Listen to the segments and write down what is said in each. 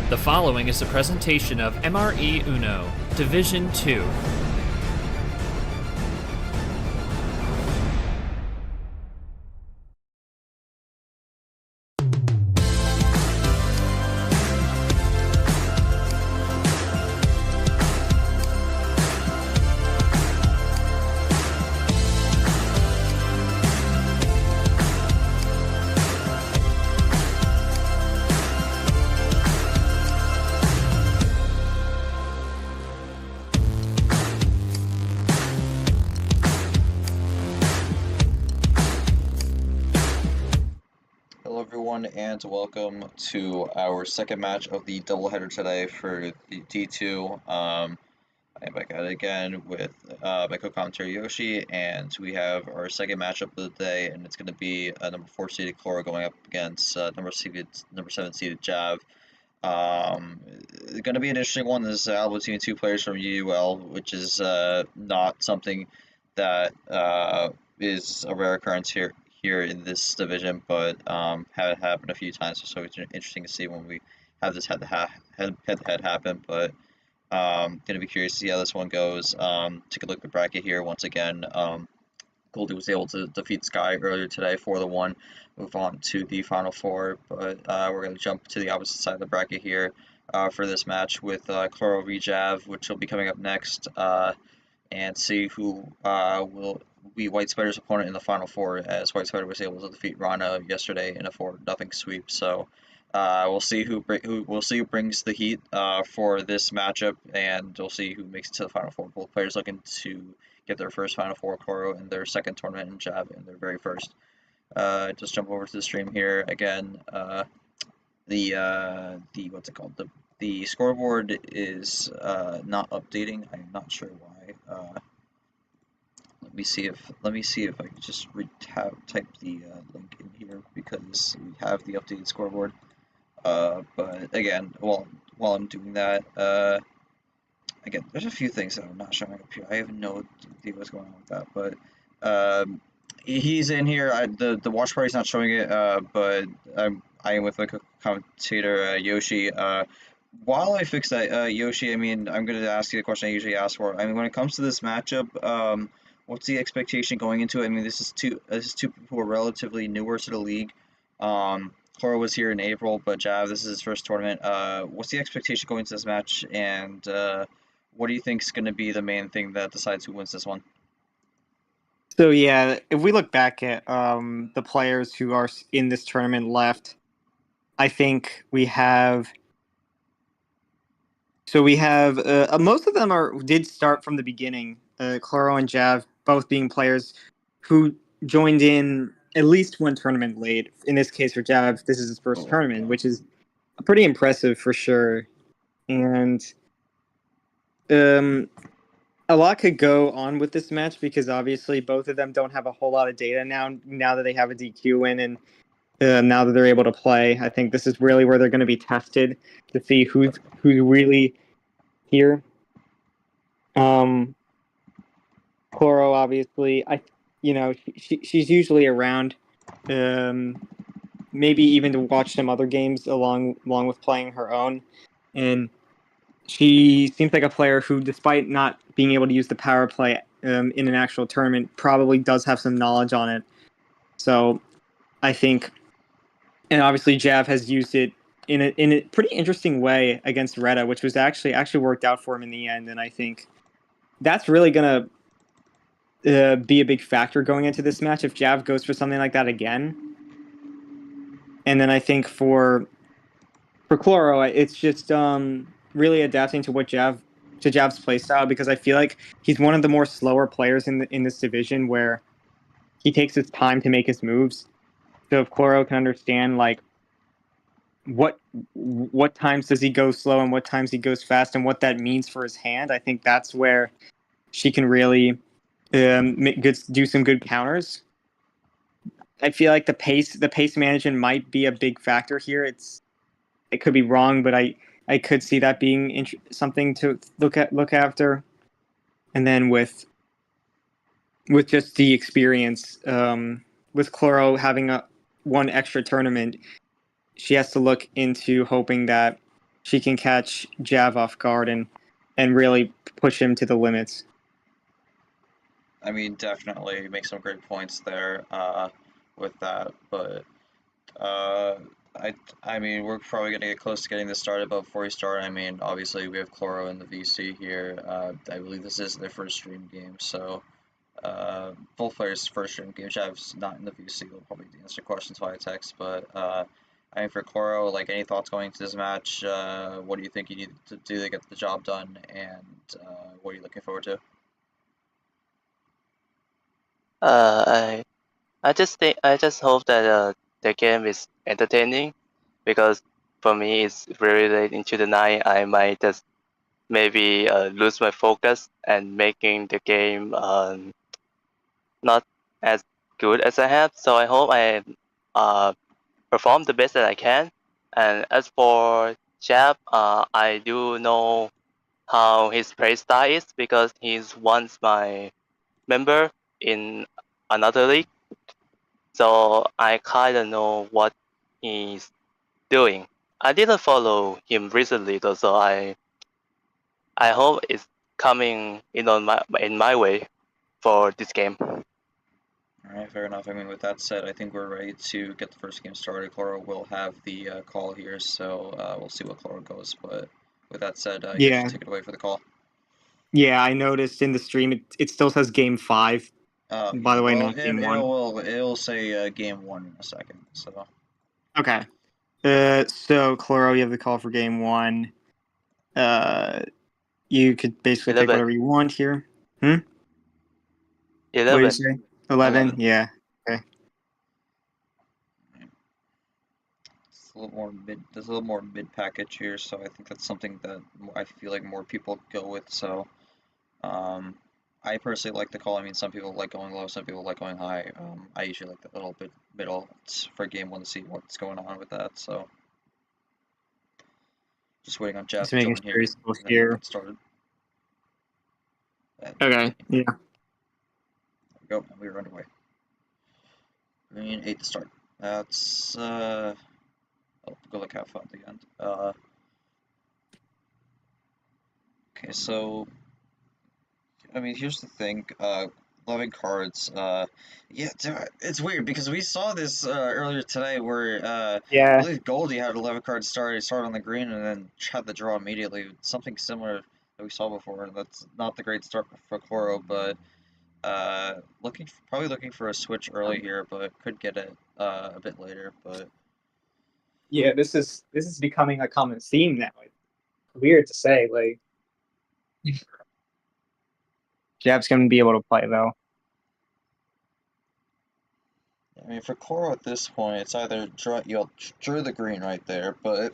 The following is a presentation of MRE UNO, Division 2. Hello everyone and welcome to our second match of the doubleheader today for the D2. I'm back at it again with my co-commentator Yoshi, and we have our second matchup of the day, and it's going to be number 4 seeded Chloro going up against number 7 seeded Jav. It's going to be an interesting one. This is between two players from UUL, which is not something that is a rare occurrence here in this division, but had it happen a few times, so it's interesting to see when we have this head-to-head happen. But gonna be curious to see how this one goes. Take a look at the bracket here once again. Goldie was able to defeat Sky earlier today 4-1, move on to the final four, but we're going to jump to the opposite side of the bracket here for this match with Chloro v Jav, which will be coming up next, and see who will be White Spider's opponent in the final four, as White Spider was able to defeat Rana yesterday in a 4-0 sweep. So we'll see who brings the heat for this matchup, and we'll see who makes it to the final four. Both players looking to get their first final four, Chloro in their second tournament, and Jav in their very first. Just jump over to the stream here again. The what's it called? The scoreboard is not updating. I'm not sure why. Let me see if I can just type the link in here, because we have the updated scoreboard. But again, while I'm doing that, again, there's a few things that I'm not showing up here. I have no idea what's going on with that, but he's in here. The watch party's not showing it, but I am with my commentator Yoshi. While I fix that, Yoshi, I mean, I'm going to ask you the question I usually ask for. I mean, when it comes to this matchup, what's the expectation going into it? I mean, this is two people who are relatively newer to the league. Chloro was here in April, but Jav, this is his first tournament. What's the expectation going into this match, and what do you think is going to be the main thing that decides who wins this one? So yeah, if we look back at the players who are in this tournament left, I think we have. So we have most of them did start from the beginning. Chloro and Jav both being players who joined in at least one tournament late. In this case, for Jav, this is his first tournament, which is pretty impressive for sure. And a lot could go on with this match, because obviously both of them don't have a whole lot of data now that they have a DQ win, and now that they're able to play. I think this is really where they're going to be tested to see who's really here. Chloro, obviously, she's usually around, maybe even to watch some other games along with playing her own, and she seems like a player who, despite not being able to use the power play in an actual tournament, probably does have some knowledge on it. So I think, and obviously Jav has used it in a pretty interesting way against Retta, which was actually worked out for him in the end. And I think that's really going to be a big factor going into this match if Jav goes for something like that again. And then I think for Chloro, it's just really adapting to Jav's playstyle, because I feel like he's one of the more slower players in this division, where he takes his time to make his moves. So if Chloro can understand like what times does he go slow and what times he goes fast, and what that means for his hand, I think that's where she can really do some good counters. I feel like the pace management might be a big factor here. It could be wrong, but I could see that being something to look after. And then with just the experience, with Chloro having one extra tournament, she has to look into hoping that she can catch Jav off guard and really push him to the limits. I mean, definitely make some great points there with that, but uh, I mean, we're probably gonna get close to getting this started, but before we start, I mean, obviously we have Chloro in the VC here. I believe this is their first stream game, so both players' first stream game. Jav's not in the VC. We'll probably answer questions via text, but I mean, for Chloro, like, any thoughts going into this match? What do you think you need to do to get the job done, and what are you looking forward to? Uh, I just hope that the game is entertaining, because for me it's very late into the night. I might just maybe lose my focus and making the game not as good as I have. So I hope I uh, perform the best that I can. And as for Jab, I do know how his play style is, because he's once my member in another league. So I kinda know what he's doing. I didn't follow him recently though, so I hope it's coming in my way for this game. Alright, fair enough. I mean, with that said, I think we're ready to get the first game started. Chloro will have the call here, so we'll see what Chloro goes. But with that said, you Yeah. should take it away for the call. Yeah, I noticed in the stream it still says game 5. Oh, By yeah. the way, Well, not game 1. it'll say game 1 in a second. So Okay. So Chloro, you have the call for game 1. You could basically pick 11. whatever you want here. What do you 11. say? 11? Yeah. Okay. it's a little more mid. There's a little more mid package here, so I think that's something that I feel like more people go with. So I personally like the call. I mean, some people like going low, some people like going high. I usually like that little bit middle for game 1 to see what's going on with that. So just waiting on Jeff Just to making join sure here, he's still and then we'll here. get started. And Okay. Yeah. there we go. And we're underway. Green 8 to start. That's oh, go look how far at the end. Okay, so I mean, here's the thing. 11 cards. Yeah, it's weird because we saw this earlier today where I Yeah. believe Goldie had 11 cards start on the green and then had the draw immediately. Something similar that we saw before. That's not the great start for Chloro, but probably looking for a switch early here, but could get it a bit later. But Yeah, this is becoming a common theme now. It's weird to say, like Jab's gonna be able to play though. I mean, for Chloro at this point, it's either you'll drew the green right there, but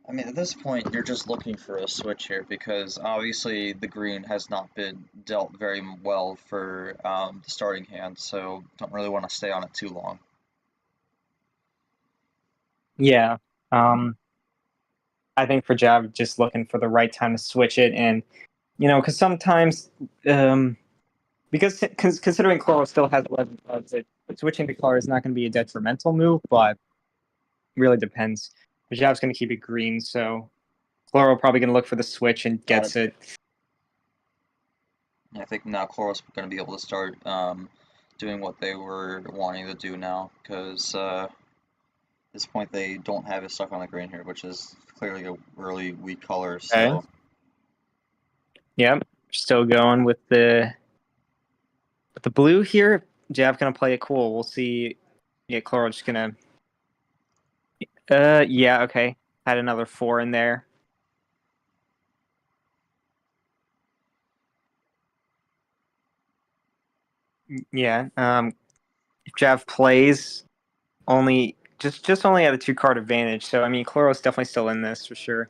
I mean, at this point, you're just looking for a switch here because obviously the green has not been dealt very well for the starting hand, so don't really want to stay on it too long. Yeah. I think for Jab, just looking for the right time to switch it, and because sometimes, because considering Chloro still has 11 cards, switching to Chloro is not going to be a detrimental move, but really depends. But Jab's going to keep it green, so Chloro probably going to look for the switch and gets it. I think now Chloro's going to be able to start doing what they were wanting to do now, because at this point they don't have it stuck on the green here, which is clearly a really weak color. So. Okay. Yep, still going with the blue here. Jab gonna play it cool. We'll see. Yeah, Chloro just gonna. Yeah, okay. Had another 4 in there. Yeah. If Jav plays, only only at a 2-card advantage. So I mean, Chloro's definitely still in this for sure.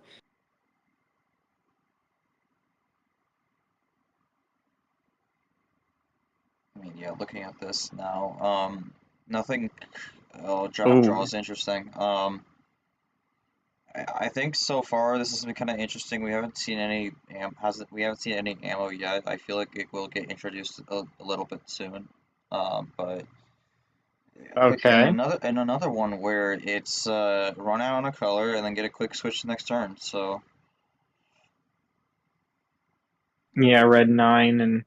I mean, yeah, looking at this now, nothing. Oh, draw is interesting. I think so far this has been kind of interesting. We haven't seen any we haven't seen any ammo yet. I feel like it will get introduced a little bit soon. But Okay. And another one where it's run out on a color and then get a quick switch the next turn. So Yeah, red 9, and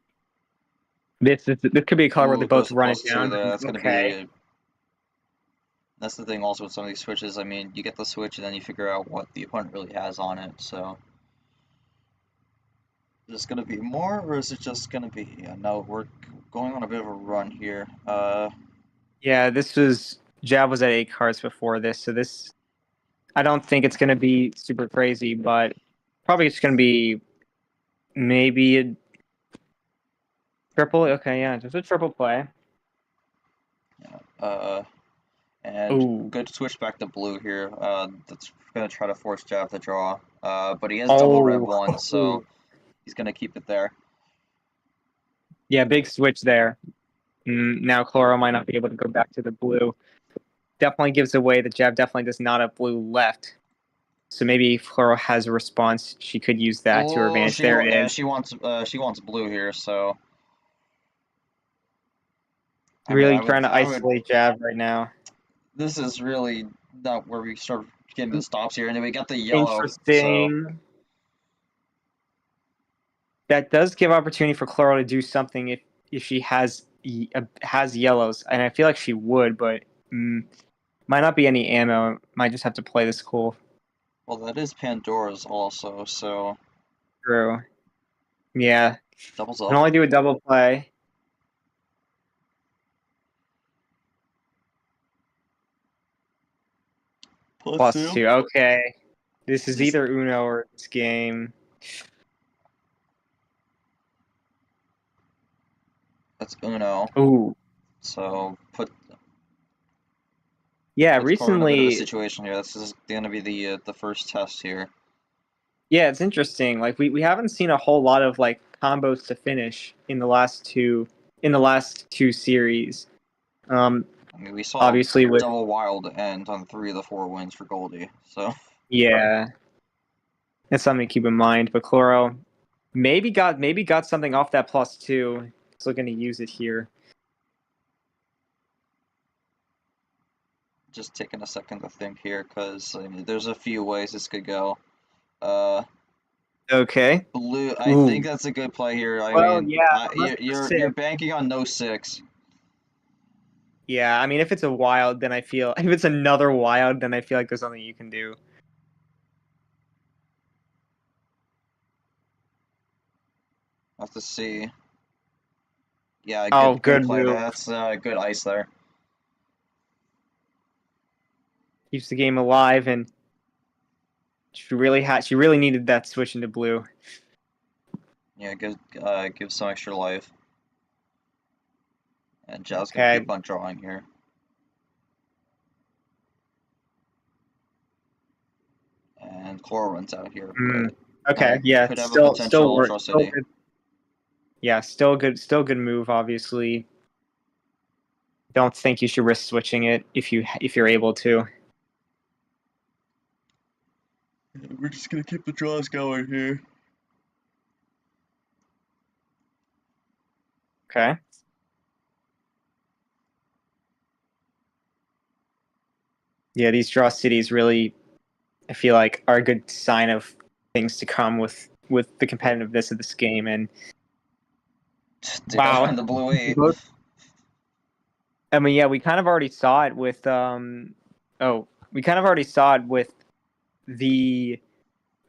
this could be a color where ooh, they it goes both to run it +2 down. there. That's gonna Okay. be. That's the thing also with some of these switches. I mean, you get the switch and then you figure out what the opponent really has on it. So is this gonna be more, or is it just gonna be? No, we're going on a bit of a run here. Yeah, Jab was at 8 cards before this, so this I don't think it's gonna be super crazy, but probably it's gonna be maybe a triple. Okay, yeah, just a triple play. And Ooh. good switch back to blue here. That's gonna try to force Jab to draw. But he has double red Oh. one, so he's gonna keep it there. Yeah, big switch there. Now Chloro might not be able to go back to the blue. Definitely gives away that Jab definitely does not have blue left. So maybe if Chloro has a response, she could use that to her Oh, advantage. There it is. she wants blue here. So I mean, Really trying to I would. isolate Jab right now. This is really not where we start getting the stops here, and then we got the yellow. So Interesting. That does give opportunity for Chloro to do something if she has yellows, and I feel like she would, but might not be any ammo. Might just have to play this cool. well, that is Pandora's also. So True. Yeah. doubles Can up. only do a double play. +2. Okay. This is either Uno or this game. That's Uno. Ooh. So Yeah, puts Cora in a bit of a recently. situation here. This is going to be the first test here. Yeah, it's interesting. Like we haven't seen a whole lot of like combos to finish in the last two series. I mean, we saw Obviously with double wild end on 3 of the 4 wins for Goldie. So yeah, that's something to keep in mind. But Chloro maybe got something off that +2. He's looking to use it here. just taking a second to think here, because I mean, there's a few ways this could go. Okay. Blue. I Ooh. think that's a good play here. I Well, mean, yeah, you're banking on no 6. Yeah, I mean, if it's a wild, then I feel if it's another wild, then I feel like there's something you can do. I'll have to see. Yeah, Oh, good good play. move. That's good ice there. Keeps the game alive, and she really needed that switch into blue. Yeah, gives some extra life. And Zhao's gonna Okay. keep on drawing here. And Chloro runs out here, but Okay, yeah, could have a still potential work. Ultra Still City. good. Yeah, still good move. Obviously, don't think you should risk switching it if you're able to. We're just gonna keep the draws going here. Okay. Yeah, these draw cities really, I feel like, are a good sign of things to come with the competitiveness of this game. And wow, On the blue 8. I mean, yeah, we kind of already saw it with we kind of already saw it with the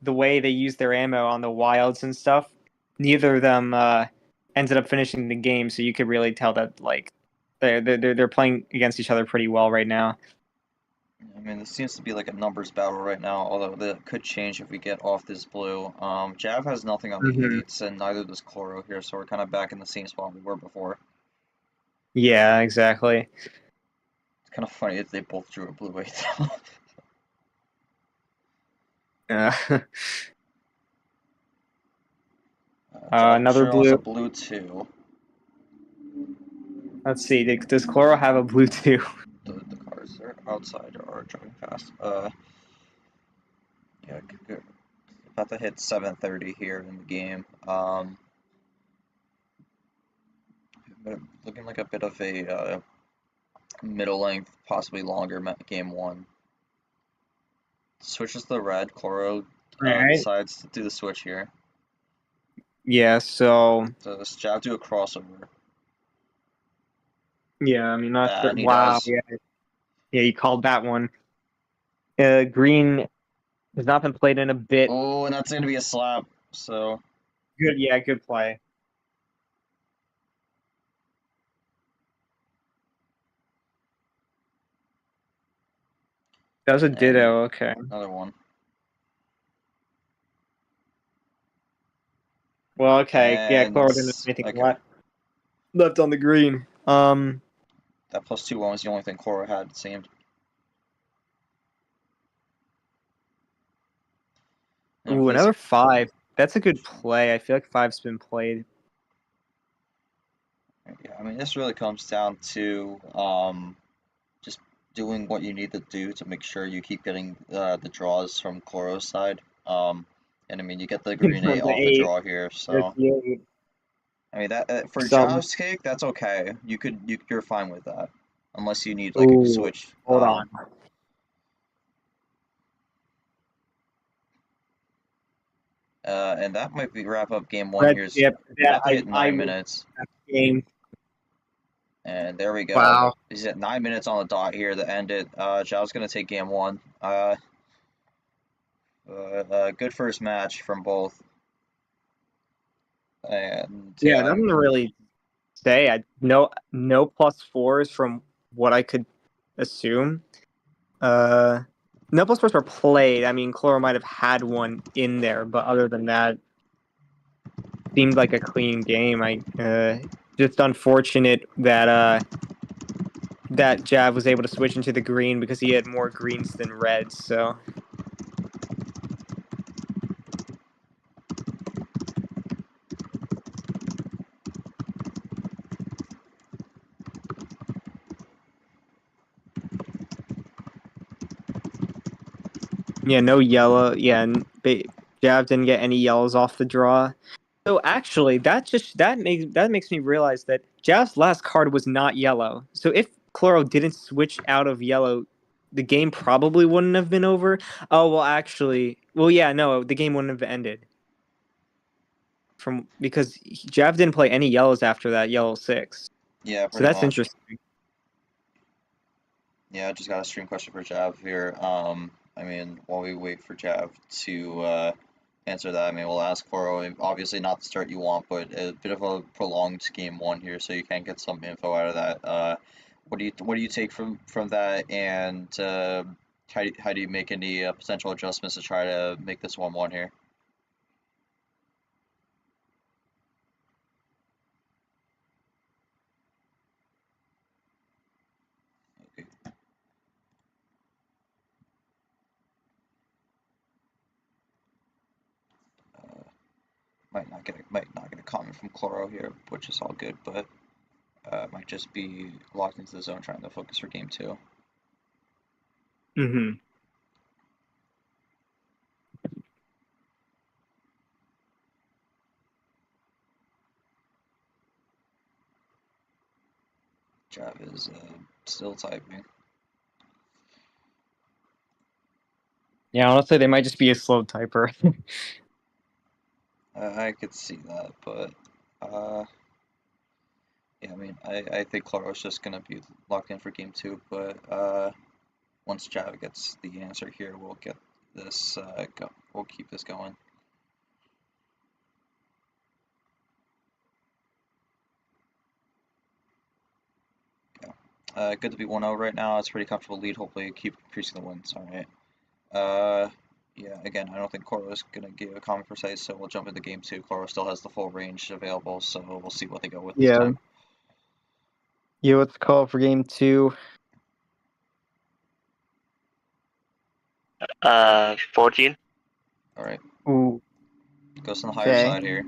way they use their ammo on the wilds and stuff. Neither of them ended up finishing the game, so you could really tell that like they're playing against each other pretty well right now. I mean, this seems to be like a numbers battle right now, although that could change if we get off this blue. Jav has nothing on the 8s, and neither does Chloro here, so we're kind of back in the same spot we were before. Yeah, exactly. It's kind of funny if they both drew a blue 8. Uh, another Sure wants blue. a blue 2. Let's see. Does Chloro have a blue too? The cars are outside or driving fast. Yeah, good. About to hit 7:30 here in the game. But looking like a bit of a middle length, possibly longer game one. Switches to the red. Chloro Right. decides to do the switch here. Yeah, so Does Jab do a crossover? yeah, I mean, not sure. And he Wow, does. yeah, you called that one. Green has not been played in a bit. Oh, and that's going to be a slap. So, Good, yeah, good play. That was a and ditto. Okay. another one. Well, okay. Yeah, And, Chloro didn't have anything okay. left on the green. That +2 one was the only thing Chloro had, it seemed. And Ooh, plays another 5. That's a good play. I feel like 5's been played. Yeah, I mean, this really comes down to just doing what you need to do to make sure you keep getting the draws from Chloro's side. And I mean, you get the green 8 The off the 8. draw here, There's so the 8. I mean that for Some. Jav's cake, that's okay. You're fine with that, unless you need like a Ooh, switch. hold on. And that might be wrap up game one. Red Here's chip. Yeah, about to hit I 9 minutes, game. and there we go. Wow. He's at 9 minutes on the dot here to end it. Jav's gonna take game one. Good first match from both. And Yeah, yeah, nothing to really say. No +4s from what I could assume. No +4s were played. I mean, Chloro might have had one in there, but other than that, seemed like a clean game. I just unfortunate that that Jav was able to switch into the green because he had more greens than reds. So yeah, no yellow. Yeah, Jav didn't get any yellows off the draw. So actually, that makes me realize that Jav's last card was not yellow. So if Chloro didn't switch out of yellow, the game probably wouldn't have been over. Oh well, actually, well yeah, no, the game wouldn't have ended because Jav didn't play any yellows after that yellow 6. yeah, So pretty that's much. interesting. Yeah, I just got a stream question for Jav here. I mean, while we wait for Jav to answer that, I mean, we'll ask Koro, obviously not the start you want, but a bit of a prolonged game one here, so you can get some info out of that. What do you take from that, and how do you make any potential adjustments to try to make this 1-1 here? Okay. Might not get a comment from Chloro here, which is all good, but might just be locked into the zone trying to focus for game two. Mm-hmm. Jav is still typing. Yeah, honestly, they might just be a slow typer. I could see that, but yeah, I mean, I think Chloro's just gonna be locked in for game two, but once Jav gets the answer here, we'll get this we'll keep this going. Yeah. Good to be 1-0 right now. It's a pretty comfortable lead. Hopefully, keep increasing the wins. All right. Yeah, again, I don't think Chloro is going to give a comment precise, so we'll jump into game two. Chloro still has the full range available, so we'll see what they go with this Yeah. time. Yeah, what's the call for game 2? 14. All right. Ooh. Goes on the higher Okay. side here.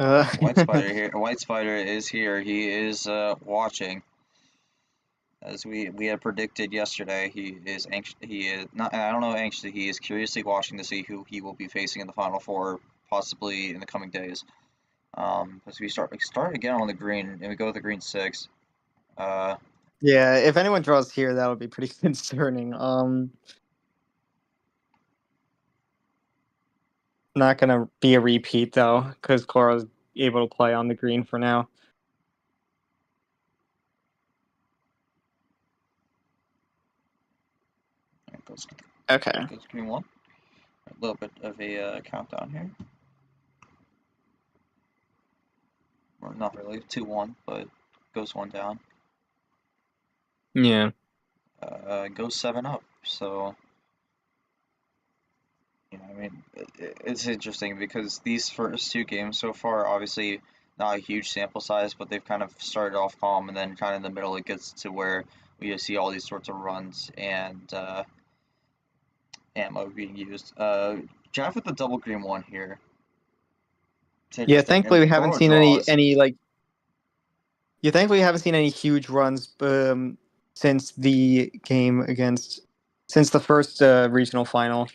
White Spider here. White Spider is here. He is watching. As we had predicted yesterday, he is anxious. He is not. I don't know anxiously. He is curiously watching to see who he will be facing in the Final Four, possibly in the coming days. As we start again on the green, and we go with the green 6. Yeah, if anyone draws here, that would be pretty concerning. Not gonna be a repeat though, because Chloro's able to play on the green for now. Okay. Goes green 1. A little bit of a countdown here. Or not really, 2-1, but goes 1 down. Yeah. Goes 7 up. So, I mean, it's interesting because these first 2 games so far, obviously not a huge sample size, but they've kind of started off calm, and then kind of in the middle it gets to where we see all these sorts of runs and ammo being used. Jeff with the double green 1 here. Yeah, thankfully we haven't seen any like. Yeah, thankfully we haven't seen any huge runs since the game since the first regional final.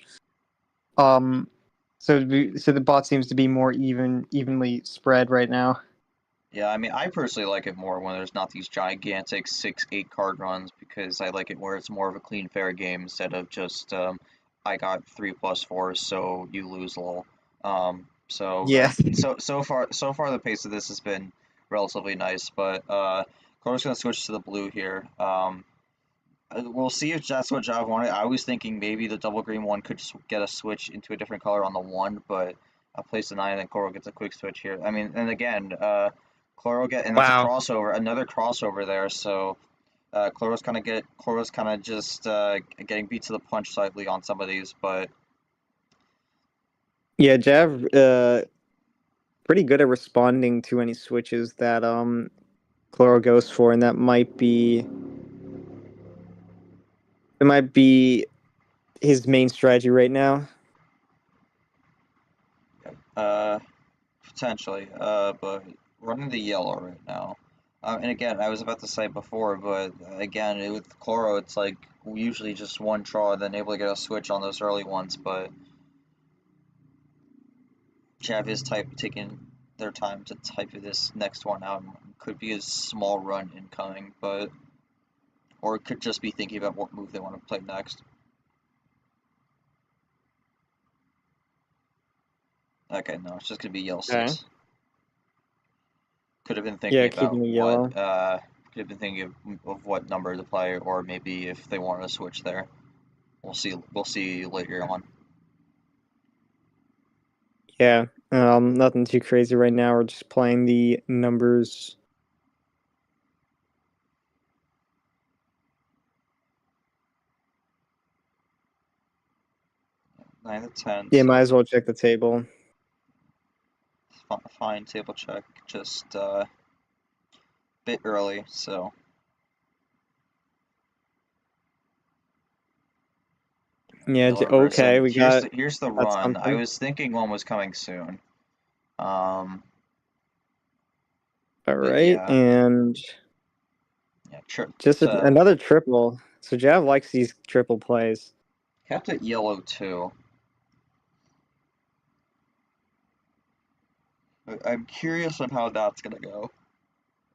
So the bot seems to be more evenly spread right now. Yeah, I mean, I personally like it more when there's not these gigantic 6-8 card runs because I like it where it's more of a clean, fair game instead of just I got 3+4, so you lose lol. Yeah. So far the pace of this has been relatively nice, but Coro's gonna switch to the blue here. We'll see if that's what Jav wanted. I was thinking maybe the double green 1 could just get a switch into a different color on the 1, but I'll place the 9 and then Coro gets a quick switch here. I mean, and again, and that's a Wow. crossover, another crossover there. So Chloro's kind of just getting beat to the punch slightly on some of these, but Yeah, Jav pretty good at responding to any switches that Chloro goes for, and it might be his main strategy right now. Potentially. But running the yellow right now. And again, I was about to say before, but again, with Chloro, it's like usually just one draw, then able to get a switch on those early ones, but Jav is taking their time to type this next one out. Could be a small run incoming, but or it could just be thinking about what move they want to play next. Okay, no, it's just gonna be yellow 6. Okay. Could have been thinking about keeping the yellow. could have been thinking of what number to play, or maybe if they wanted to switch there. We'll see later on. Yeah, nothing too crazy right now. We're just playing the numbers. Nine to 10. Yeah, So might as well check the table. fine table check, just bit early. So Yeah, okay, here's the got run. I something. was thinking one was coming soon. Um, All but right, yeah, and just another triple. So Jav likes these triple plays. kept it yellow too. I'm curious on how that's gonna go.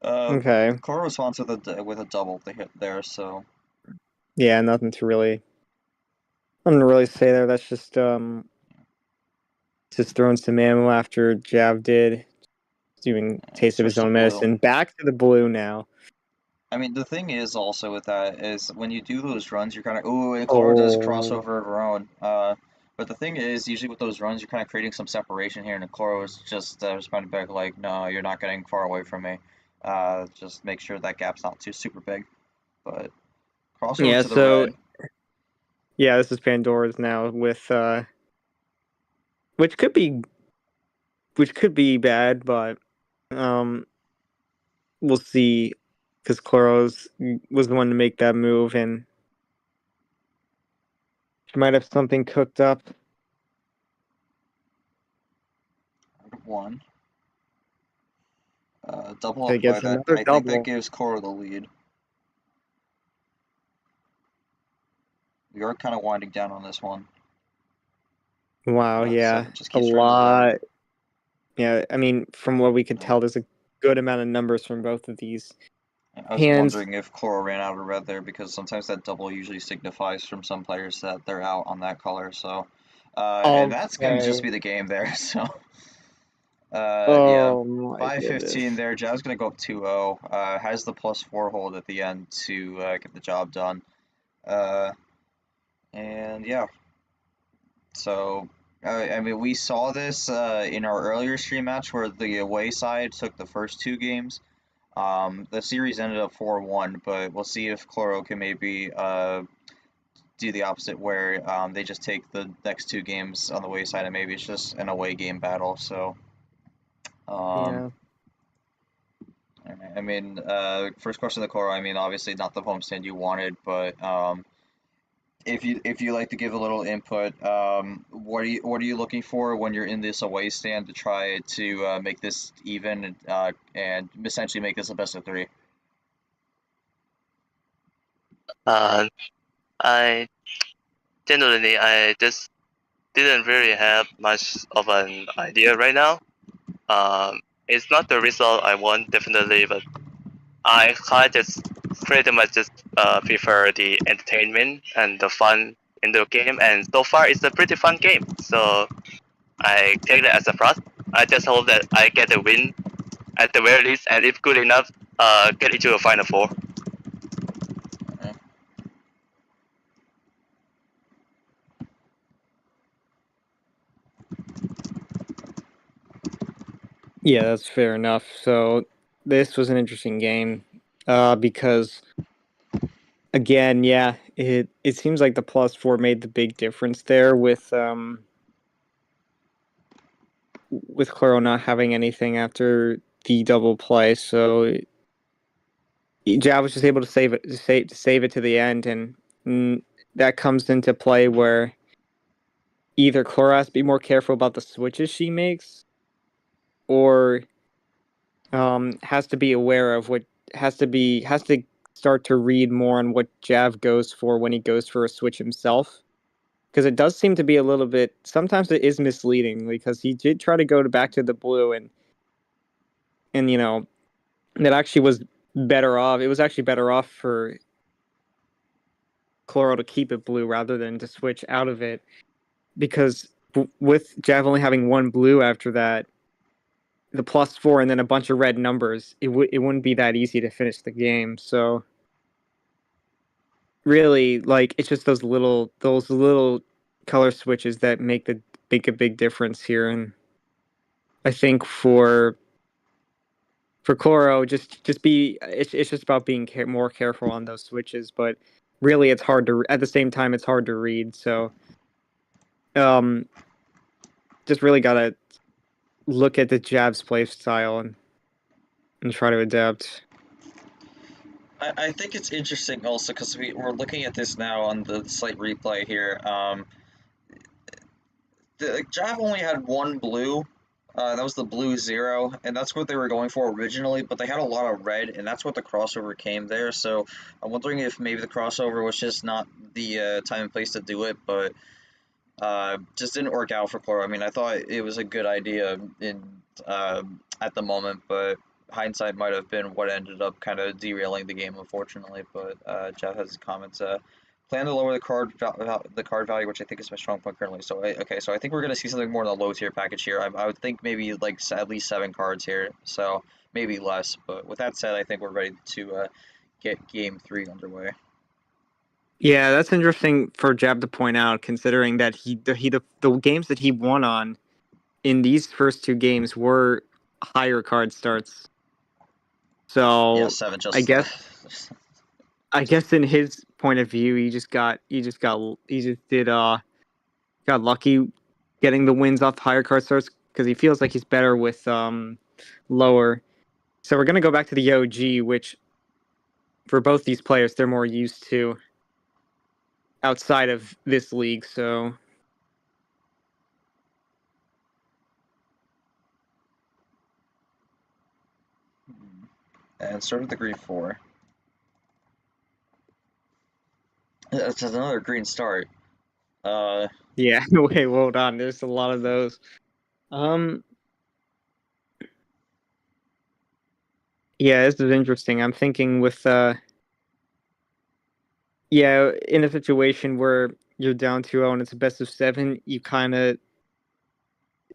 Okay. Core responds with a double to hit there, so Yeah, nothing to really say there. That's just throwing some ammo after Jav did. Doing taste of his switch to own blue. medicine. Back to the blue now. I mean, the thing is also with that is when you do those runs, you're kind of and Chloro does Oh. crossover of her own. But the thing is, usually with those runs, you're kind of creating some separation here, and Chloro is just responding back like, "No, you're not getting far away from me. Just make sure that gap's not too super big." But crossover Yeah, to the so red. yeah, this is Pandora's now with which could be bad, but um we'll see, because Chloro's was the one to make that move, and she might have something cooked up. One. Double So he up by gets that. another I think that double. gives Chloro the lead. we are kind of winding down on this one. Wow, yeah, Seven just a keeps running low. lot. Yeah, I mean, from what we could tell, there's a good amount of numbers from both of these I was hands. wondering if Chloro ran out of red there because sometimes that double usually signifies from some players that they're out on that color. So, and that's going to just Okay. be the game there. So, yeah, Oh my 5-15 goodness. there. Jav's going to go up 2-0. Has the +4 hold at the end to get the job done. And yeah, so I mean, we saw this in our earlier stream match where the away side took the first two games. The series ended up 4-1, but we'll see if Chloro can maybe do the opposite where they just take the next two games on the away side and maybe it's just an away game battle. So, Yeah. I mean, first question of the Chloro, I mean, obviously not the homestand you wanted, but if you like to give a little input, what are you looking for when you're in this away stand to try to make this even and essentially make this a best of three? I generally I just didn't really have much of an idea right now. It's not the result I want definitely, but I just pretty much just prefer the entertainment and the fun in the game, and so far it's a pretty fun game. So I take that as a plus. I just hope that I get a win at the very least, and if good enough, get into a final four. Yeah, that's fair enough. So this was an interesting game because again, yeah, it seems like the +4 made the big difference there with Chloro not having anything after the double play. So Jav was just able to save it to the end, and that comes into play where either Chloro has to be more careful about the switches she makes, or has to be aware of what has to start to read more on what Jav goes for when he goes for a switch himself. Because it does seem to be a little bit. Sometimes it is misleading because he did try to go back to the blue, and that actually was better off. It was actually better off for Chloro to keep it blue rather than to switch out of it, because with Jav only having one blue after that, the +4 and then a bunch of red numbers, it wouldn't be that easy to finish the game. So really, like, it's just those little color switches that make a big difference here. And I think for Chloro, just be it's just about being more careful on those switches. But really, it's hard to at the same time it's hard to read. So um, just really gotta look at the Jav's play style and try to adapt. I think it's interesting also because we're looking at this now on the slight replay here. Jav only had one blue. That was the blue 0, and that's what they were going for originally, but they had a lot of red, and that's what the crossover came there. So I'm wondering if maybe the crossover was just not the time and place to do it, but just didn't work out for Chloro. I mean, I thought it was a good idea at the moment, but hindsight might have been what ended up kind of derailing the game, unfortunately. But Jeff has his comments. Plan to lower the card value, which I think is my strong point currently. So okay, so I think we're gonna see something more in the low tier package here. I would think maybe like at least 7 cards here, so maybe less. But with that said, I think we're ready to get game 3 underway. Yeah, that's interesting for Jab to point out, considering that the games that he won on in these first two games were higher card starts. Yeah, So 7 I just. I guess in his point of view, he just got lucky getting the wins off higher card starts because he feels like he's better with lower. So we're gonna go back to the OG, which for both these players they're more used to outside of this league. So And start with the green 4. It's another green start. Yeah, wait, hold on. There's a lot of those. Yeah, this is interesting. I'm thinking with yeah, in a situation where you're down 2-0 and it's a best of 7, you kind of,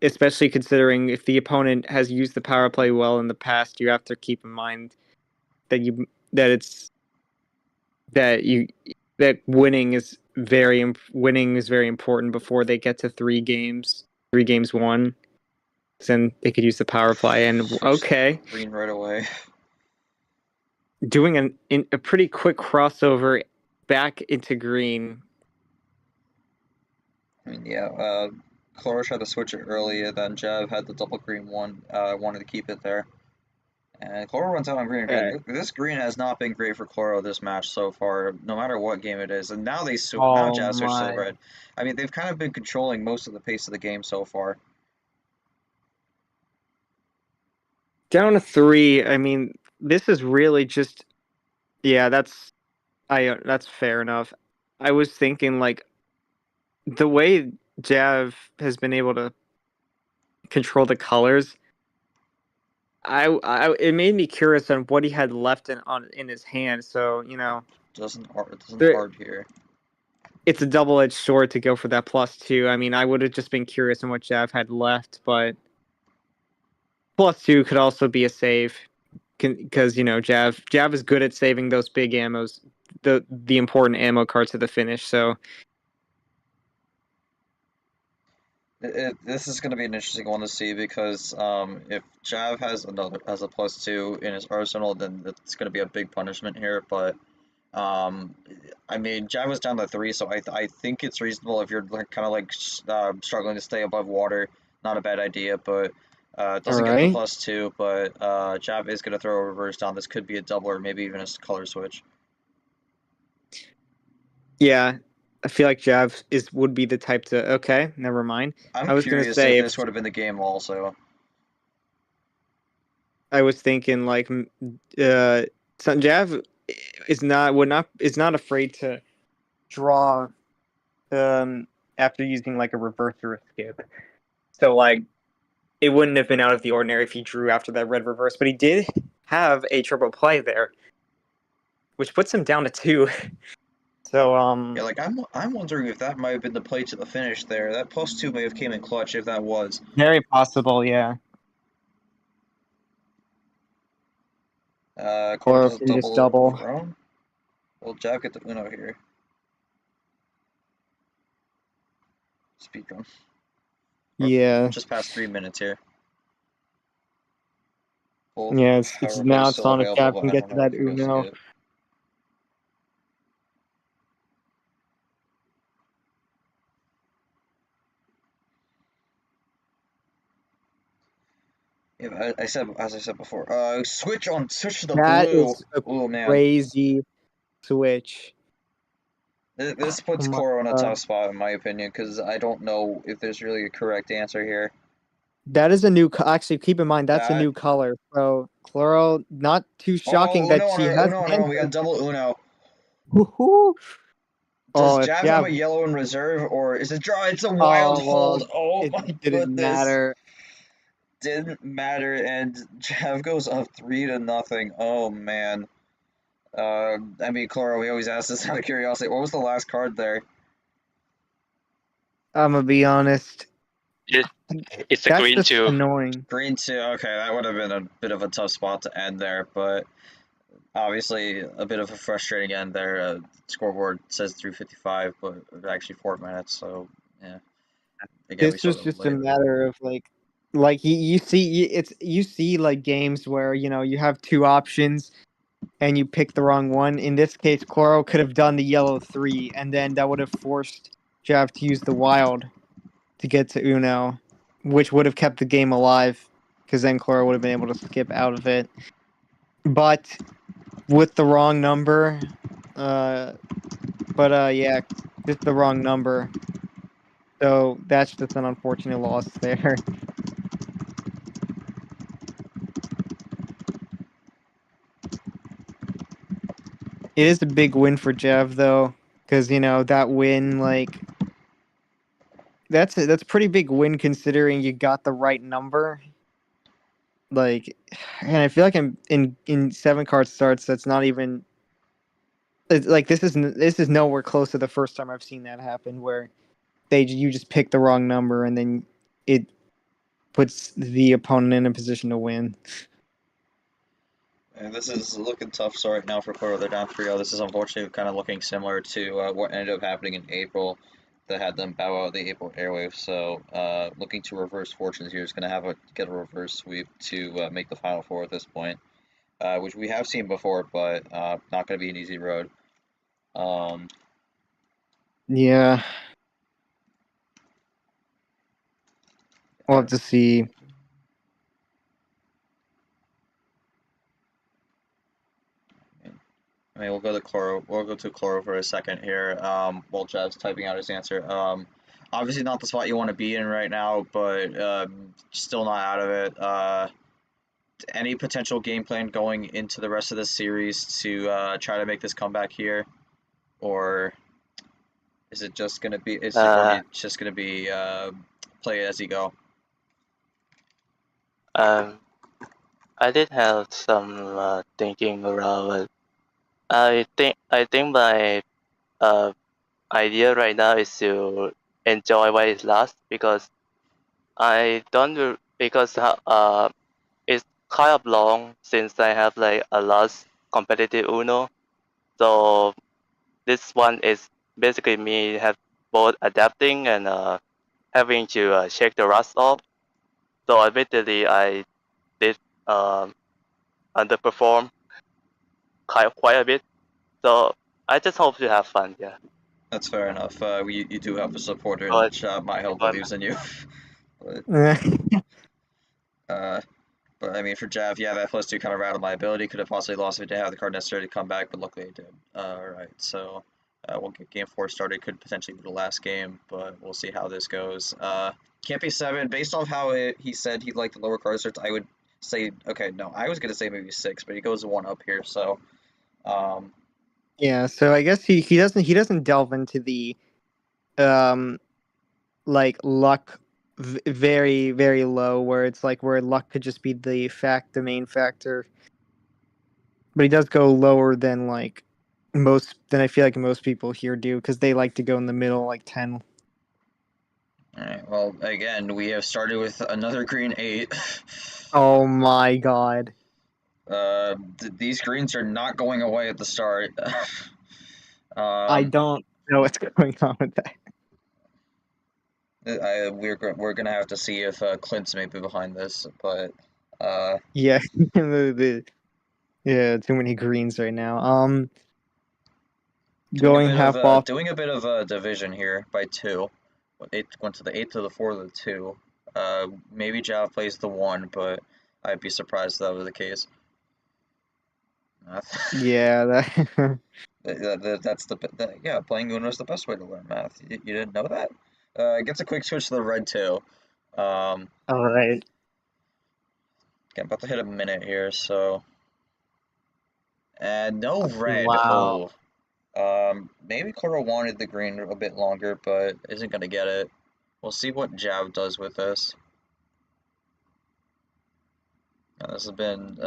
especially considering if the opponent has used the power play well in the past, you have to keep in mind that that it's that you that winning is very important before they get to 3 games won. Then they could use the power play and Switch okay, green right away. doing a pretty quick crossover back into green. I mean, yeah, Chloro tried to switch it earlier, then Jev had the double green one, wanted to keep it there. And Chloro runs out on green Okay. again. This green has not been great for Chloro this match so far, no matter what game it is. And now now Oh Jazz switches to my. the red. I mean, they've kind of been controlling most of the pace of the game so far. Down to 3. I mean, this is really just yeah. That's fair enough. I was thinking like the way Jav has been able to control the colors. It made me curious on what he had left in his hand. So It doesn't there, hard here. it's a double-edged sword to go for that +2. I mean, I would have just been curious on what Jav had left, but +2 could also be a save because Jav is good at saving those big ammos, the important ammo cards to the finish. So This is going to be an interesting one to see because if Jav has a +2 in his arsenal, then it's going to be a big punishment here. But um, I mean, Jav was down to 3, so I think it's reasonable if you're kind of like struggling to stay above water. Not a bad idea, but all doesn't get the right, +2. But Jav is going to throw a reverse down. This could be a double or maybe even a color switch. yeah, I feel like Jav would be the type to okay, never mind. I'm I was gonna curious if say if this would have been the game also. I was thinking like Jav is not afraid to draw um after using like a reverse or a skip. So like it wouldn't have been out of the ordinary if he drew after that red reverse, but he did have a triple play there, which puts him down to 2. So Yeah, like I'm wondering if that might have been the play to the finish there. That +2 may have came in clutch if that was. very possible, yeah. Cora Or does a can just double double. overthrown. Will Jav get the Uno here? Speedrun. We're Yeah. just past 3 minutes here. Full Yeah, it's power play now is it's still on if available, Jav but can I get don't to know that if it goes to Uno. get. Yeah, as I said before, switch to the That blue. is a Oh man, crazy switch. this Oh puts my Cora in a god. tough spot in my opinion because I don't know if there's really a correct answer here. That is a new actually keep in mind that's a That new color. So Chloro, not too shocking oh that Uno she no has Uno no hand we got double Uno. Woohoo! Does Oh if Jav have Jav a yellow in reserve or is it draw? It's a wild oh well hold. Oh it my didn't goodness. matter. Didn't matter, and Jav goes up 3-0. Oh man. I mean, Clara, we always ask this out of curiosity. What was the last card there? I'm gonna be honest. It's a That's green just too. annoying. Green 2. Okay, that would have been a bit of a tough spot to end there, but obviously a bit of a frustrating end there. Scoreboard says 3:55, but actually 4 minutes. So yeah, again, we This was started just a late. matter of like you see like games where you have 2 options and you pick the wrong one. In this case, Chloro could have done the yellow 3, and then that would have forced Jav to use the wild to get to Uno, which would have kept the game alive because then Chloro would have been able to skip out of it. But with the wrong number, uh, yeah, just the wrong number. So that's just an unfortunate loss there. It is a big win for Jav, though. because that win, like that's a pretty big win considering you got the right number. Like, and I feel like in 7 card starts, that's not even. It's like this is nowhere close to the first time I've seen that happen, where you just pick the wrong number and then it puts the opponent in a position to win. And this is looking tough so right now for Chloro. They're down 3-0. This is unfortunately kind of looking similar to what ended up happening in April that had them bow out the April airwave. So looking to reverse fortunes here is going to have to get a reverse sweep to make the Final Four at this point, which we have seen before, but not going to be an easy road. Yeah. We'll have to see. I mean, we'll go to Chloro. We'll go to Chloro for a second here. While Jeff's typing out his answer. Obviously not the spot you want to be in right now, but still not out of it. Any potential game plan going into the rest of the series to try to make this comeback here, or is it just gonna be? Just gonna be play it as you go? Um, I did have some thinking around it. I think my idea right now is to enjoy while it lasts because I don't because it's kind of long since I have like a last competitive Uno. So this one is basically me have both adapting and having to shake the rust off. So admittedly I did underperform quite a bit. So I just hope to have fun. Yeah. That's fair enough. You do have a supporter in the But, chat. My help but believes in you. but uh, But I mean, for Jav, yeah, that +2 kind of rattled my ability. Could have possibly lost if it didn't have the card necessary to come back, but luckily it did. Alright, so we'll get game 4 started. Could potentially be the last game, but we'll see how this goes. Can't be 7. Based off how he said he liked the lower card starts, I would say, okay, no, I was going to say maybe 6, but he goes 1 up here, so. Yeah, so I guess he doesn't delve into the like luck very very low, where it's like where luck could just be the main factor, but he does go lower than like I feel like most people here do, because they like to go in the middle, like 10. Alright, well, again, we have started with another green 8. Oh my god. These greens are not going away at the start. I don't know what's going on with that. We're gonna have to see if Clint's maybe behind this, but Yeah, yeah, too many greens right now. Going half off. doing a bit of division here by 2. Went to the 8 to the 4 to the 2. Maybe Jav plays the 1, but I'd be surprised if that was the case. Yeah, That's yeah, playing Uno is the best way to learn math. You didn't know that? Gets a quick switch to the red 2. all right. Okay, I'm about to hit a minute here, so. And no red. Wow. Maybe Chloro wanted the green a bit longer, but isn't gonna get it. We'll see what Jav does with this. This has been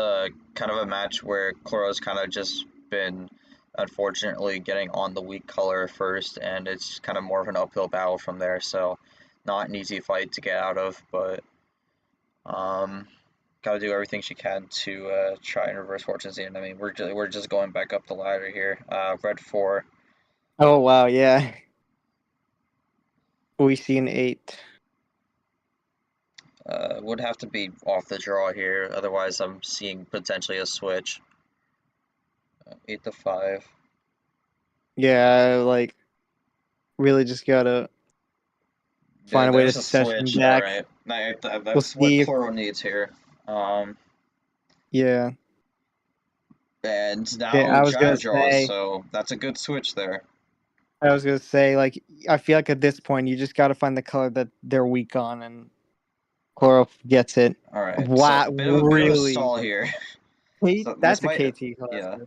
kind of a match where Chloro's kind of just been, unfortunately, getting on the weak color first, and it's kind of more of an uphill battle from there, so not an easy fight to get out of, but gotta do everything she can to try and reverse fortunes. And I mean, we're just going back up the ladder here. Red 4. Oh wow, yeah. We see an 8. Would have to be off the draw here, otherwise I'm seeing potentially a switch. 8 to 5. Yeah, like really just gotta find a way to There's a session switch. back. All right, We'll that's what see if, Chloro needs here. yeah. And Yeah, now Jav draws, so that's a good switch there. I was gonna say, like, I feel like at this point you just gotta find the color that they're weak on, and Chloro gets it. All right, so Wow, bit of a really? stall here. So this That's a might, KT yeah, cluster.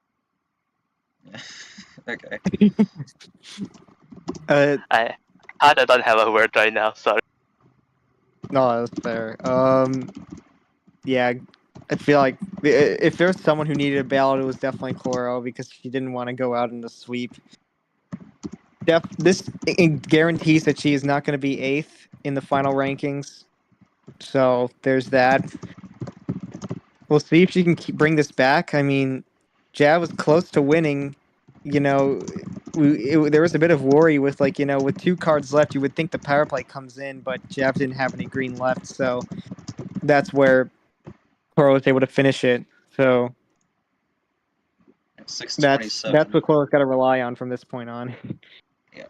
Okay. I don't have a word right now. Sorry. No, that's fair. Yeah, I feel like if there's someone who needed a ballot, it was definitely Chloro because she didn't want to go out in the sweep. This guarantees that she is not going to be 8th in the final rankings. So there's that. We'll see if she can bring this back. I mean, Jav was close to winning. You know, there was a bit of worry with with 2 cards left, you would think the power play comes in, but Jav didn't have any green left, so that's where Cora was able to finish it. So that's 627. what Cora's got to rely on from this point on. Yeah.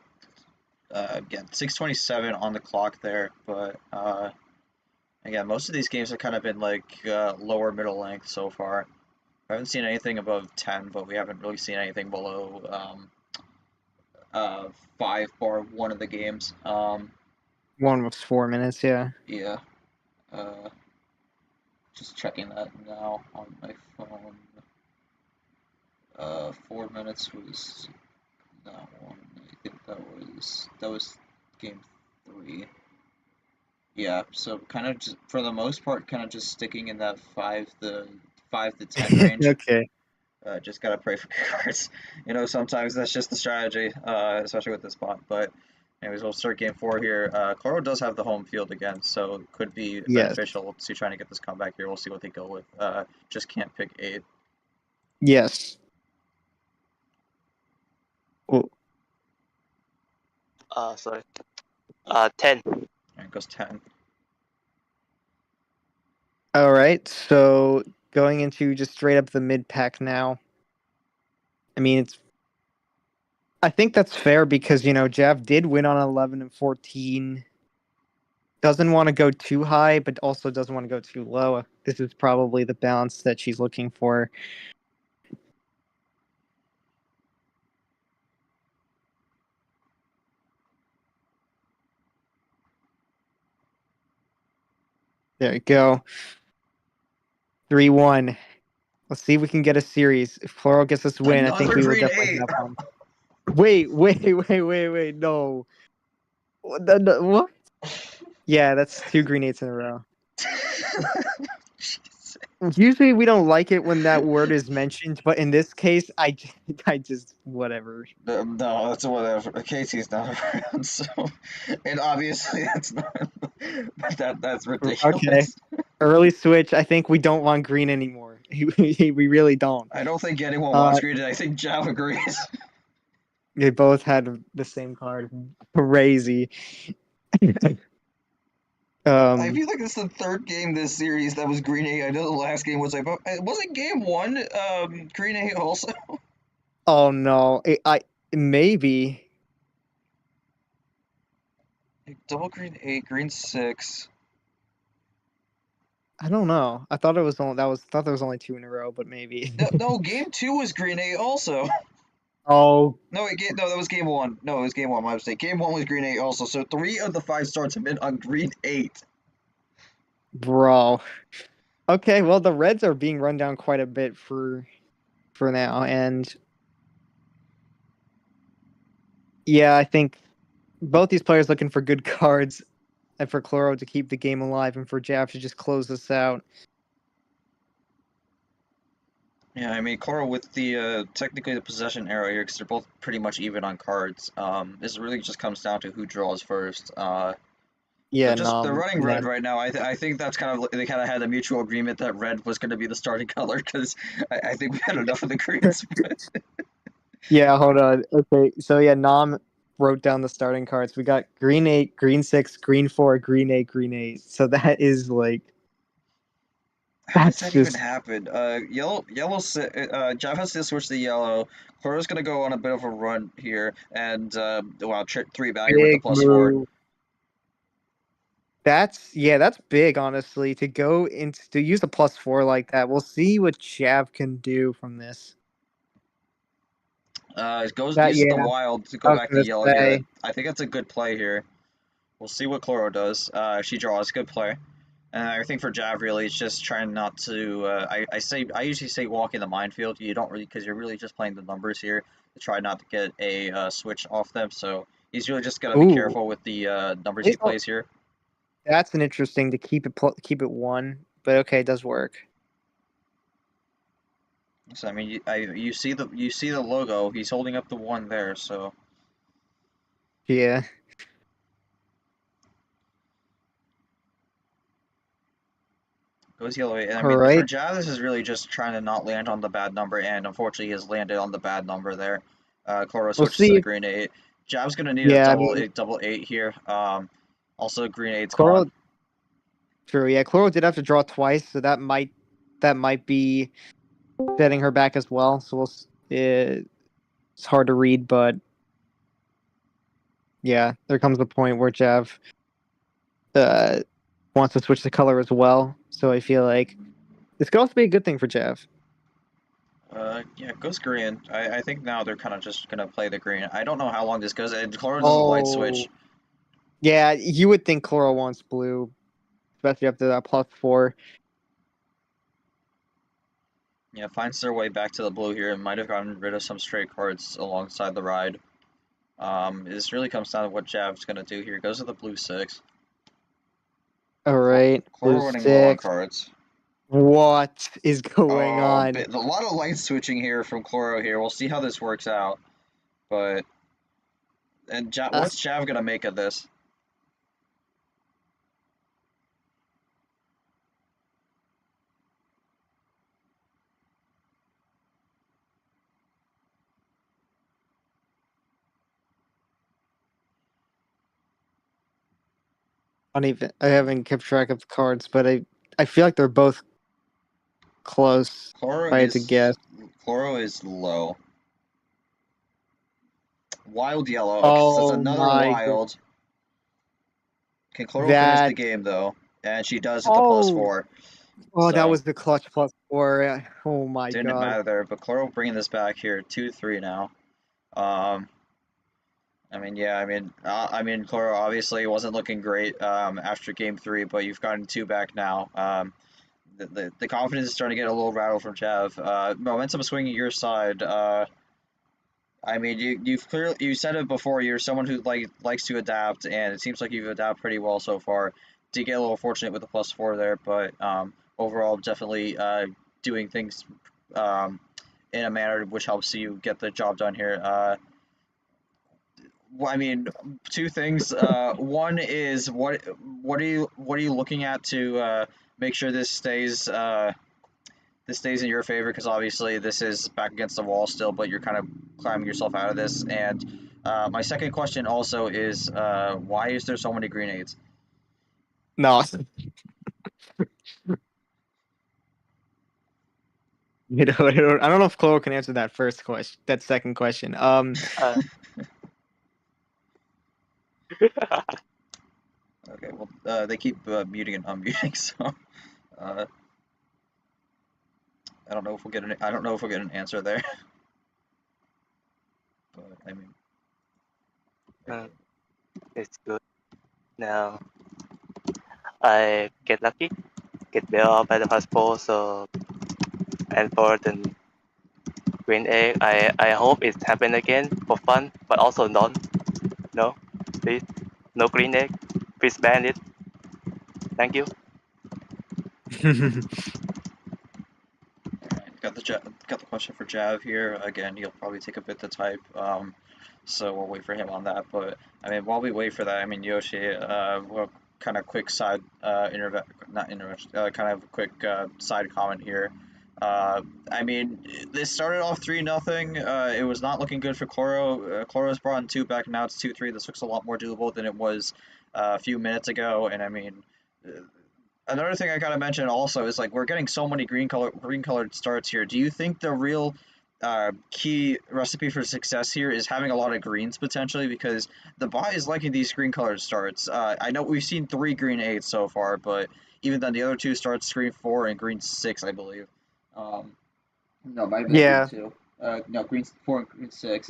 Again, 627 on the clock there, but again, most of these games have kind of been like lower middle length so far. I haven't seen anything above 10, but we haven't really seen anything below 5 bar one of the games. One was 4 minutes, yeah. Yeah. Uh, just checking that now on my phone. 4 minutes was that one. I think that was game 3. Yeah, so kind of just for the most part, kind of just sticking in that 5 to 10 range. Okay. Just gotta pray for good cards. Sometimes that's just the strategy, especially with this spot. But anyways, we'll start game 4 here. Chloro does have the home field again, so it could be Yes. beneficial to trying to get this comeback here. We'll see what they go with. Just can't pick 8. Yes. Well, Sorry. 10. And it goes 10. all right, so going into just straight up the mid pack now. I mean, I think that's fair because Jav did win on 11 and 14. Doesn't want to go too high, but also doesn't want to go too low. This is probably the balance that she's looking for. There you go. 3-1. Let's see if we can get a series. If Chloro gets this win, I think Another we will green definitely 8. have one. Wait, no. What? Yeah, that's 2 green 8s in a row. Jesus. Usually we don't like it when that word is mentioned, but in this case, I just whatever. No, that's whatever. Casey's not around, so and obviously that's not. That's ridiculous. Okay. Early switch. I think we don't want green anymore. We really don't. I don't think anyone wants green. I think Jav agrees. They both had the same card. Crazy. I feel like it's the third game this series that was green 8. I know the last game was wasn't game 1 green 8 also? Oh no. Maybe. Double green 8, green 6. I don't know. I thought it was only thought there was only 2 in a row, but maybe. No, game 2 was green 8 also. Oh. No, that was game 1. No, it was game 1. My mistake. Game 1 was green 8 also. So 3 of the 5 starts have been on green 8. Bro. Okay, well the Reds are being run down quite a bit for now, and yeah, I think both these players looking for good cards, and for Chloro to keep the game alive, and for Jav to just close this out. Yeah, I mean, Chloro with the technically the possession arrow here, because they're both pretty much even on cards. This really just comes down to who draws first. Yeah, they're running red yeah. right now. I think that's they kind of had a mutual agreement that red was going to be the starting color because I think we had enough of the greens. Yeah, hold on. Okay, so yeah, Nam wrote down the starting cards. We got green 8, green 6, green 4, green 8, green 8. So that is like. How does that even happen? Yellow. Jav has to switch to yellow. Chloro's gonna go on a bit of a run here, and wow, 3 bagger with the +4. That's big, honestly, to go into to use a +4 like that. We'll see what Jav can do from this. Uses the wild to go back to yellow here. I think that's a good play here. We'll see what Chloro does. She draws. Good play. And I think for Jav, really, it's just trying not to. I usually say walk in the minefield. You don't really, because you're really just playing the numbers here to try not to get a switch off them. So he's really just gotta be Ooh, careful with the numbers he plays here. that's an interesting to keep it one, but okay, it does work. So I mean, you see the logo. He's holding up the 1 there. So Yeah. goes the other way. And I All mean, for right. Jav, this is really just trying to not land on the bad number, and unfortunately, he has landed on the bad number there. Chloro We'll switches to see. the green 8. Jav's gonna need a Yeah, I double mean, double 8 here. Also green 8's Chloro. gone. True. Yeah, Chloro did have to draw twice, so that might be setting her back as well. So it's hard to read, but yeah, there comes a point where Jav uh, wants to switch the color as well. So I feel like this could also be a good thing for Jav. Yeah, goes green. I think now they're kind of just gonna play the green. I don't know how long this goes. And Chloro does a light switch. Yeah, you would think Chloro wants blue, especially after that +4. Yeah, finds their way back to the blue here and might have gotten rid of some stray cards alongside the ride. This really comes down to what Jav's gonna do here. Goes to the blue 6. All right, blue Chloro running low on 6. cards. What is going Oh, on? a lot of light switching here from Chloro here. We'll see how this works out. But what's Jav gonna make of this? I haven't kept track of the cards, but I feel like they're both close. If I had to guess. Chloro is low. Wild yellow. Okay, so that's Oh another my god. wild. Can Chloro finish the game though? And she does at the +4. Oh, that So was the clutch +4. Oh my didn't god. matter there. But Chloro bringing this back here, 2-3 now. I mean, yeah, I mean, Chloro obviously wasn't looking great after game 3, but you've gotten 2 back now. The confidence is starting to get a little rattled from Jav. Momentum swinging your side. I mean, you said it before. You're someone who likes to adapt, and it seems like you've adapted pretty well so far. Did get a little fortunate with the +4 there, but overall, definitely doing things in a manner which helps you get the job done here. I mean, 2 things. One is what are you looking at to make sure this stays in your favor, because obviously this is back against the wall still, but you're kind of climbing yourself out of this. And my second question also is, why is there so many grenades? No. I don't know if Chloro can answer that that second question. Okay, well, they keep muting and unmuting, so I don't know if we'll get an answer there. But I mean, It's good. Now I get lucky, get bailed out by the +4. So and for the green egg, I hope it happen again for fun, but also not. No, please, no green egg. Please ban it. Thank you. got the question for Jav here. Again, he'll probably take a bit to type. So we'll wait for him on that. But I mean, while we wait for that, I mean, Yoshi, well, kind of quick side kind of quick side comment here. I mean, this started off 3-0. It was not looking good for Chloro. Chloro's brought in 2 back, now it's 2-3. This looks a lot more doable than it was a few minutes ago. And I mean, another thing I gotta mention also is, like, we're getting so many green colored starts here. Do you think the real key recipe for success here is having a lot of greens potentially, because the buy is liking these green colored starts? I know we've seen 3 green 8s so far, but even then the other 2 starts, green 4 and green 6, I believe. No, might have been Yeah. green 2. No, green 4 and green 6.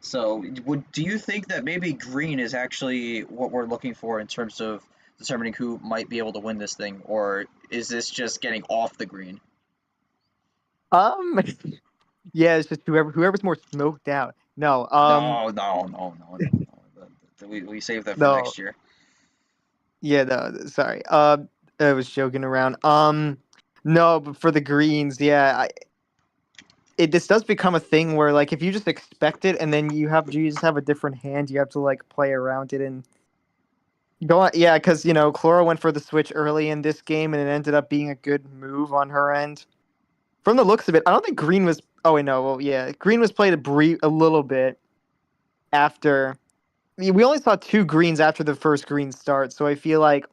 So do you think that maybe green is actually what we're looking for in terms of determining who might be able to win this thing, or is this just getting off the green? Yeah, it's just whoever's more smoked out. No, No. We save that for no, next year. yeah, no, sorry. I was joking around. No, but for the greens, yeah, this does become a thing where like if you just expect it and then you just have a different hand, you have to like play around it and go on. Yeah, because Chloro went for the switch early in this game and it ended up being a good move on her end. From the looks of it, I don't think green was. Oh wait, no. Well, yeah, green was played a little bit after. We only saw two greens after the first green start, so I feel like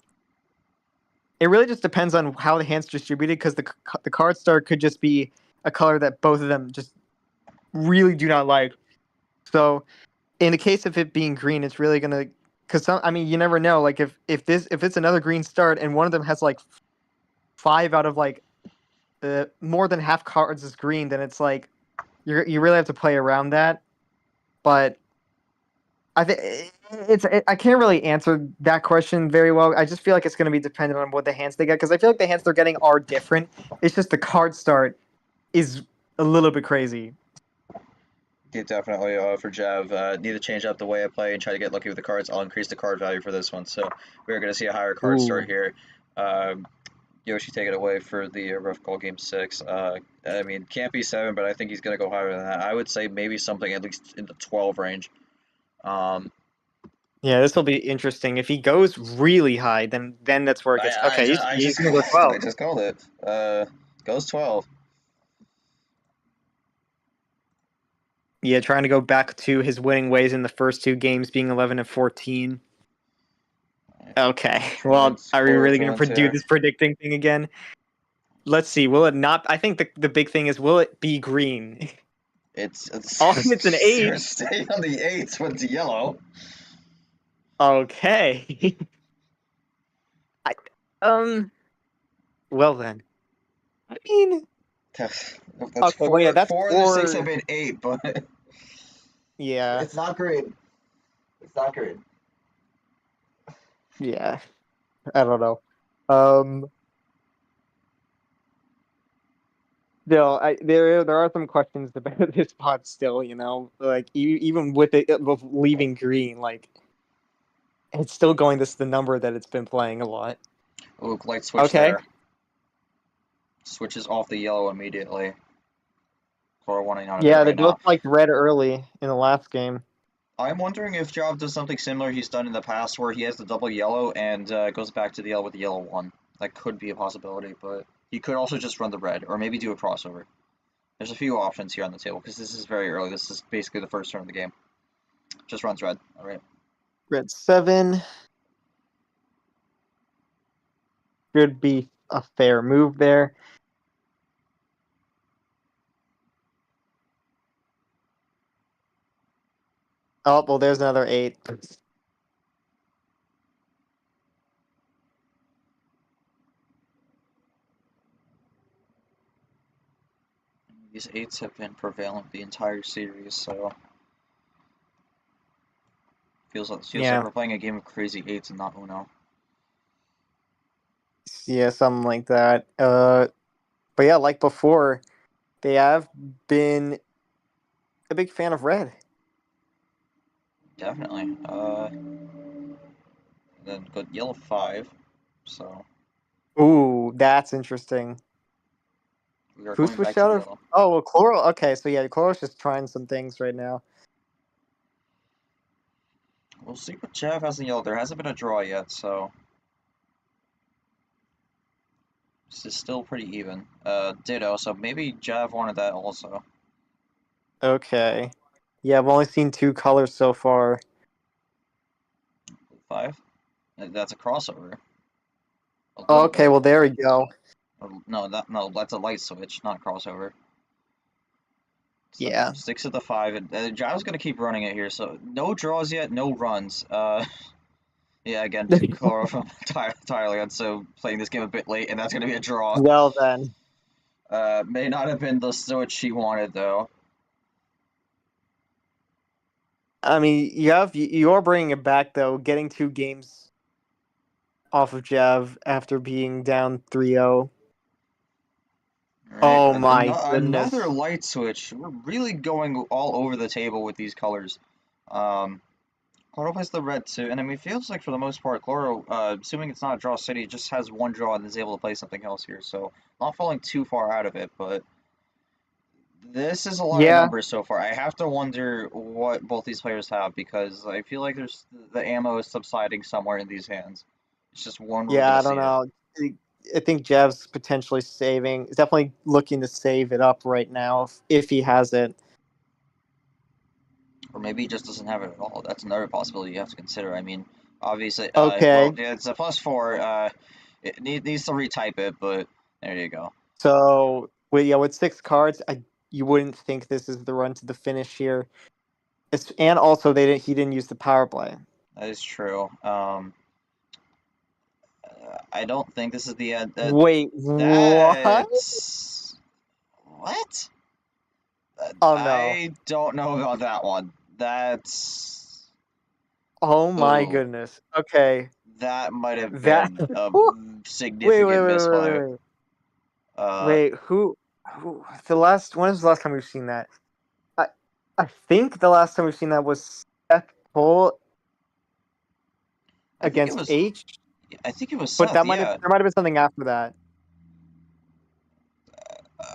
it really just depends on how the hand's distributed because the card start could just be a color that both of them just really do not like. So in the case of it being green, it's really gonna because I mean you never know. Like if it's another green start and one of them has like 5 out of like more than half cards is green, then it's like you really have to play around that. But I think I can't really answer that question very well. I just feel like it's going to be dependent on what the hands they get because I feel like the hands they're getting are different. It's just the card start is a little bit crazy. Yeah, definitely. For Jav, need to change up the way I play and try to get lucky with the cards. I'll increase the card value for this one, so we're going to see a higher card start here. Yoshi, take it away for the rough call game 6. I mean, can't be 7, but I think he's going to go higher than that. I would say maybe something at least in the 12 range. Yeah, this will be interesting. If he goes really high, then that's where it gets. Okay, he's gonna go 12. I just called it. Goes 12. Yeah, trying to go back to his winning ways in the first 2 games, being 11 and 14. Okay, well, are we really gonna do this predicting thing again? Let's see. Will it not? I think the big thing is, will it be green? It's it's an 8. Stay on the 8s with the yellow. Okay. Well then. I mean. That's Okay, four. well, yeah, that's 4 of the 6 have been 8, but yeah, it's not green. It's not green. yeah. I don't know. Still, there are some questions about this pod still. Like even with leaving green, like it's still going this the number that it's been playing a lot. Ooh, light switch there. Switches off the yellow immediately. Chloro wanting out of it Yeah, they right now. both liked red early in the last game. I'm wondering if Jav does something similar he's done in the past where he has the double yellow and goes back to the yellow with the yellow 1. That could be a possibility, but he could also just run the red or maybe do a crossover. There's a few options here on the table because this is very early. This is basically the first turn of the game. Just runs red. All right. Red 7 should be a fair move there. Oh, well, there's another 8. These 8s have been prevalent the entire series, so feels like we're playing a game of crazy 8s and not Uno. Yeah, something like that. But yeah, like before, they have been a big fan of red. Definitely. Then got yellow 5, so. Ooh, that's interesting. We are Who going back switched to out the of? yellow. Oh, well, Chloro. Okay, so yeah, Chloro's just trying some things right now. We'll see what Jav has in yellow. There hasn't been a draw yet, so. This is still pretty even. Ditto, so maybe Jav wanted that also. Okay. Yeah, I've only seen 2 colors so far. 5? That's a crossover. Okay, well, there we go. No, that's a light switch, not a crossover. So Yeah. 6 of the 5. And Jav's going to keep running it here, so no draws yet, no runs. Yeah, again, Chloro from Thailand, so playing this game a bit late, and that's going to be a draw. Well, then. May not have been the switch he wanted, though. I mean, you are bringing it back, though, getting 2 games. off of Jav after being down 3-0. Right, Oh my goodness. another light switch. We're really going all over the table with these colors. Chloro plays the red too, and I mean, it feels like for the most part, Chloro, assuming it's not a draw city, just has one draw and is able to play something else here. So not falling too far out of it, but this is a lot of Yeah, numbers so far. I have to wonder what both these players have because I feel like there's the ammo is subsiding somewhere in these hands. It's just one where we yeah, gotta I don't see it. know. I think Jav's potentially saving. He's definitely looking to save it up right now if he has it. Or maybe he just doesn't have it at all. That's another possibility you have to consider. I mean, obviously, well, Okay, yeah, it's a +4. It needs to retype it, but there you go. so with 6 cards, you wouldn't think this is the run to the finish here. And also, he didn't use the power play. That is true. I don't think this is the end. Wait, what? That's what? Oh no! I don't know about that one. That's Oh my ooh, goodness. Okay, that might have that. been a Wait, significant misplay. Uh, wait. Who? The last. When was the last time we've seen that? I I think the last time we've seen that was Seth Cole I think it against was. H, I think it was but Seth. Yeah, there might have been something after that.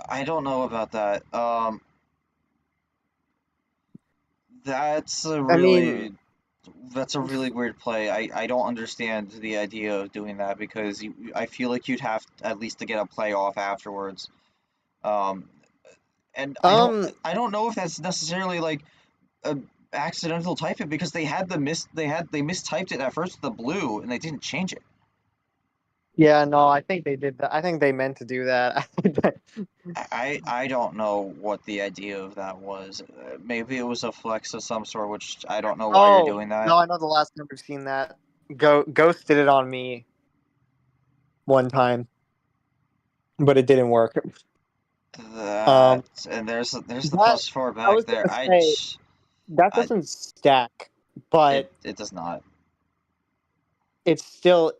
I don't know about that. That's a I really mean, that's a really weird play. I don't understand the idea of doing that because I feel like you'd have at least to get a play off afterwards. Um, and um, I don't know if that's necessarily like a accidental typing because they mistyped it at first with the blue and they didn't change it. yeah, no, I think they did that. I think they meant to do that. I don't know what the idea of that was. Maybe it was a flex of some sort, which I don't know why you're Oh doing that. no, I know the last time we've seen that. Ghost did it on me one time, but it didn't work. That Um, and there's the that +4 I back was there. gonna say that I doesn't stack, but it does not. it's still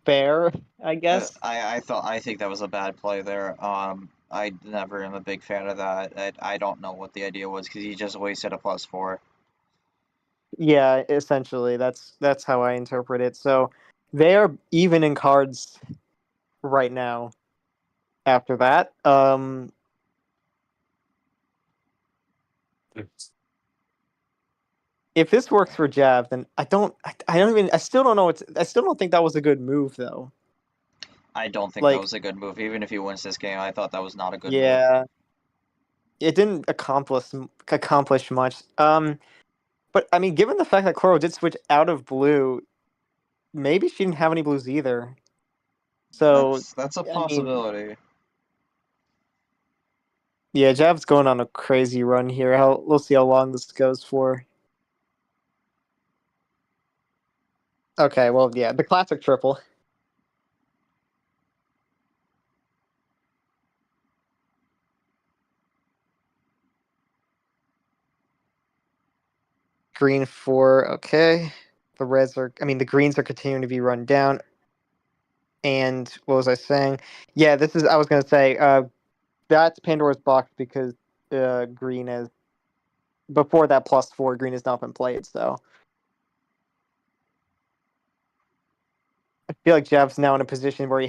fair, I guess. I think that was a bad play there. I never am a big fan of that. I don't know what the idea was because he just wasted a +4. Yeah, essentially, that's how I interpret it. So they are even in cards right now. After that, if this works for Jav, then I still don't know. I still don't think that was a good move, though. I don't think that Like, was a good move. Even if he wins this game, I thought that was not a good move. yeah, it didn't accomplish much. But I mean, given the fact that Chloro did switch out of blue, maybe she didn't have any blues either. So, That's a I mean, possibility. yeah, Jav's going on a crazy run here. We'll see how long this goes for. Okay, well, yeah, the classic triple. Green 4, okay. The greens are continuing to be run down. And what was I saying? Yeah, I was going to say, that's Pandora's box because green is, before that +4, green has not been played, so. I feel like Jeff's now in a position where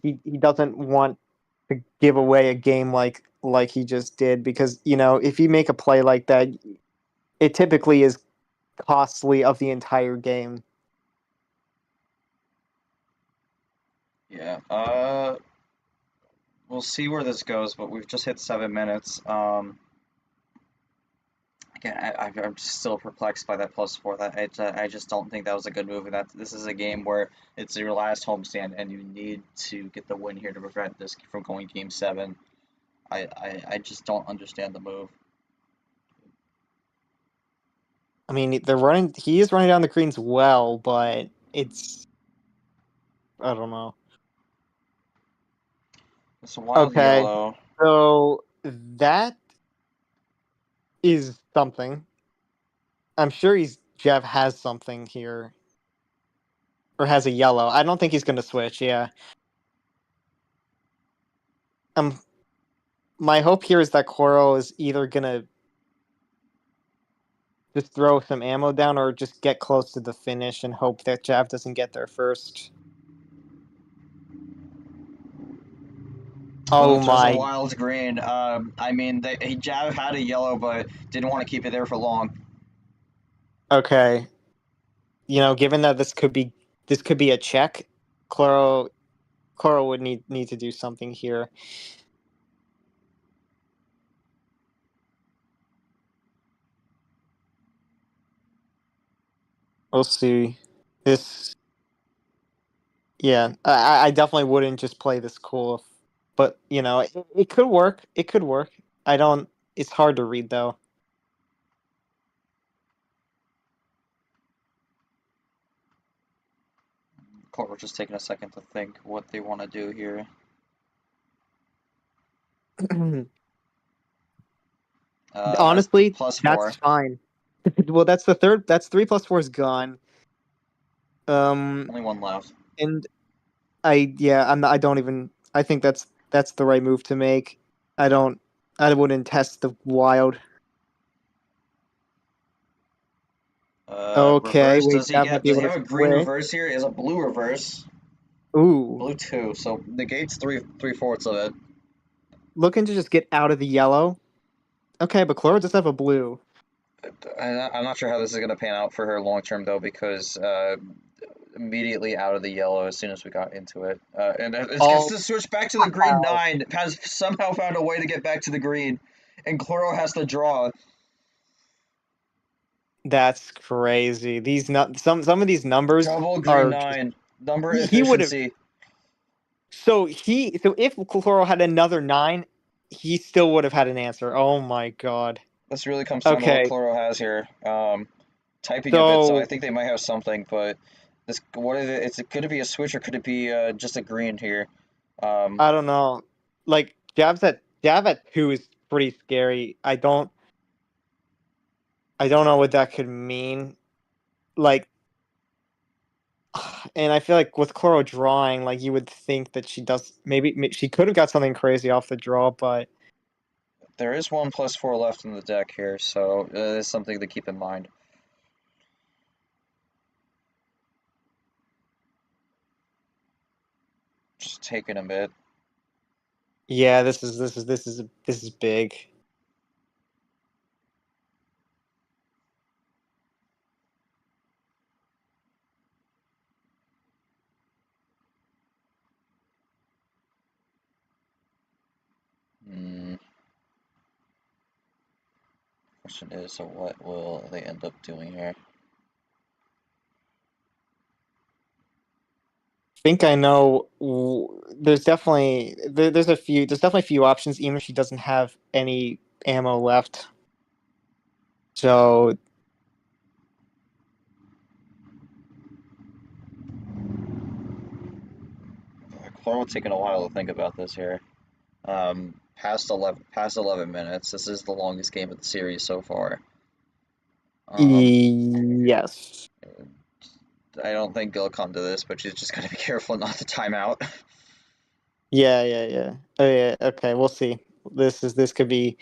he doesn't want to give away a game like he just did because if you make a play like that, it typically is costly of the entire game. Yeah. We'll see where this goes, but we've just hit 7 minutes. Again, I'm still perplexed by that +4. I just don't think that was a good move. And that this is a game where it's your last homestand, and you need to get the win here to prevent this from going Game 7. I just don't understand the move. I mean, he is running down the greens well, but I don't know. It's a wild Okay, yellow. so that is something. I'm sure Jeff has something here. or has a yellow. I don't think he's gonna switch. Yeah. My hope here is that Chloro is either gonna just throw some ammo down or just get close to the finish and hope that Jav doesn't get there first. Oh Throws a my. wild green. I mean, Jav had a yellow, but didn't want to keep it there for long. Okay. Given that this could be a check, Chloro would need to do something here. We'll see. This, yeah, I definitely wouldn't just play this cool, but it could work. It could work. I don't. It's hard to read though. Chloro just taking a second to think what they want to do here. Honestly, plus that's 4. fine. Well, that's the third. That's 3 + 4 is gone. Only one left. And I don't even. I think that's the right move to make. I don't. I wouldn't test the wild. Okay, Reverse. wait, Does he Jav might get? be Does he able have to a green switch. reverse here? Is a blue reverse. Ooh, Blue 2. So negates 3/4 of it. looking to just get out of the yellow. Okay, but Chloro does have a blue. I'm not sure how this is gonna pan out for her long term though, because immediately out of the yellow as soon as we got into it, and it gets Oh, to switch back to the green. 9 has somehow found a way to get back to the green, and Chloro has to draw. that's crazy. Some of these numbers Double green are just 9. Number he would have. efficiency. So if Chloro had another 9, he still would have had an answer. Oh my god. This really comes down to what Okay, Chloro has here. Typing a bit, so I so think they might have something, but this what is it? Could it be a switch or could it be just a green here? Um, I don't know. Like Jav at 2 is pretty scary. I don't know what that could mean. Like, and I feel like with Chloro drawing, like you would think that she does maybe she could have got something crazy off the draw, but there is 1 plus 4 left in the deck here, so it's something to keep in mind. Just taking a bit. yeah, this is big. Hmm. Question is, so what will they end up doing here? Think I know. There's definitely a few options, even if she doesn't have any ammo left. So Chloro taking a while to think about this here. Past 11 minutes. This is the longest game of the series so far. yes, I don't think Gil come to this, but she's just gotta be careful not to time out. yeah. Oh yeah, okay, we'll see. This could be.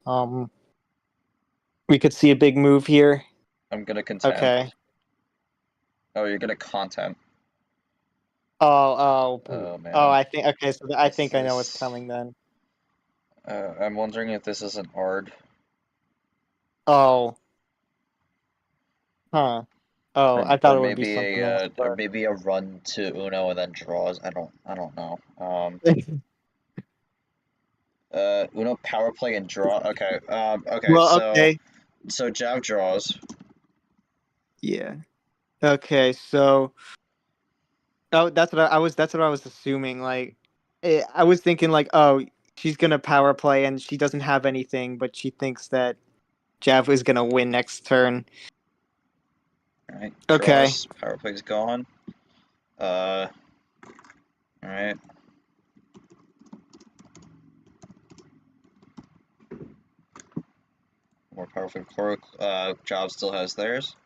Um, we could see a big move here. I'm gonna contend. Okay. Oh, you're gonna content. Oh. Oh Oh, man, I think. Okay, so I this think I know what's is. coming then. I'm wondering if this is an ARD. Oh. Huh. Oh, I Or thought it would be maybe something else, or but. maybe a run to Uno and then draws. I don't know. Uno power play and draw. Okay. Okay. Well, So okay. Jav draws. Yeah. Okay, so. Oh, That's what I was assuming. Like, I was thinking like, oh, she's gonna power play and she doesn't have anything, but she thinks that Jav is gonna win next turn. All right. Okay. Draws. Power play's gone. All right. More powerful Chloro. Job still has theirs.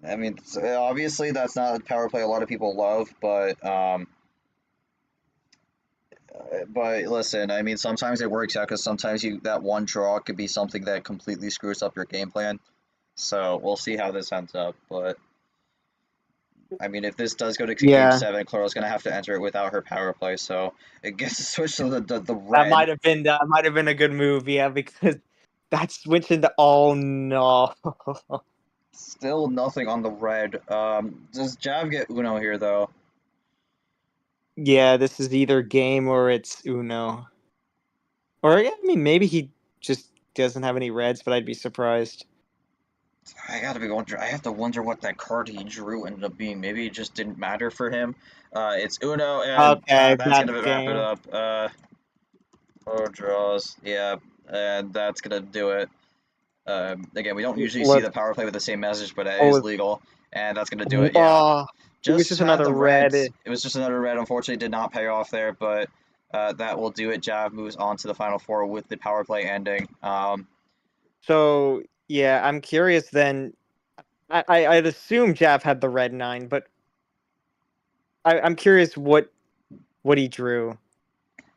I mean, obviously that's not a power play a lot of people love, but listen, I mean, sometimes it works out because sometimes that one draw could be something that completely screws up your game plan. So we'll see how this ends up. But I mean, if this does go to game Yeah, 7, Chlora's gonna have to enter it without her power play. So it gets to switch to the that red. might have been a good move. Yeah, because that switch into oh no. Still nothing on the red. Does Jav get Uno here though? Yeah, this is either game or it's Uno. Or yeah, I mean, maybe he just doesn't have any reds, but I'd be surprised. I gotta be wonder. I have to wonder what that card he drew ended up being. Maybe it just didn't matter for him. It's Uno, and Okay, that's that's gonna wrap it game. up. Four draws. Yeah, and that's gonna do it. Again, we don't usually see Let's. the power play with the same message, but it is Oh, legal, and that's gonna do it. Yeah, it was just just had another the red. reds. It was just another red. Unfortunately, did not pay off there, but that will do it. Jav moves on to the final four with the power play ending. So yeah, I'm curious then. I'd assume Jav had the red 9, but I'm curious what he drew.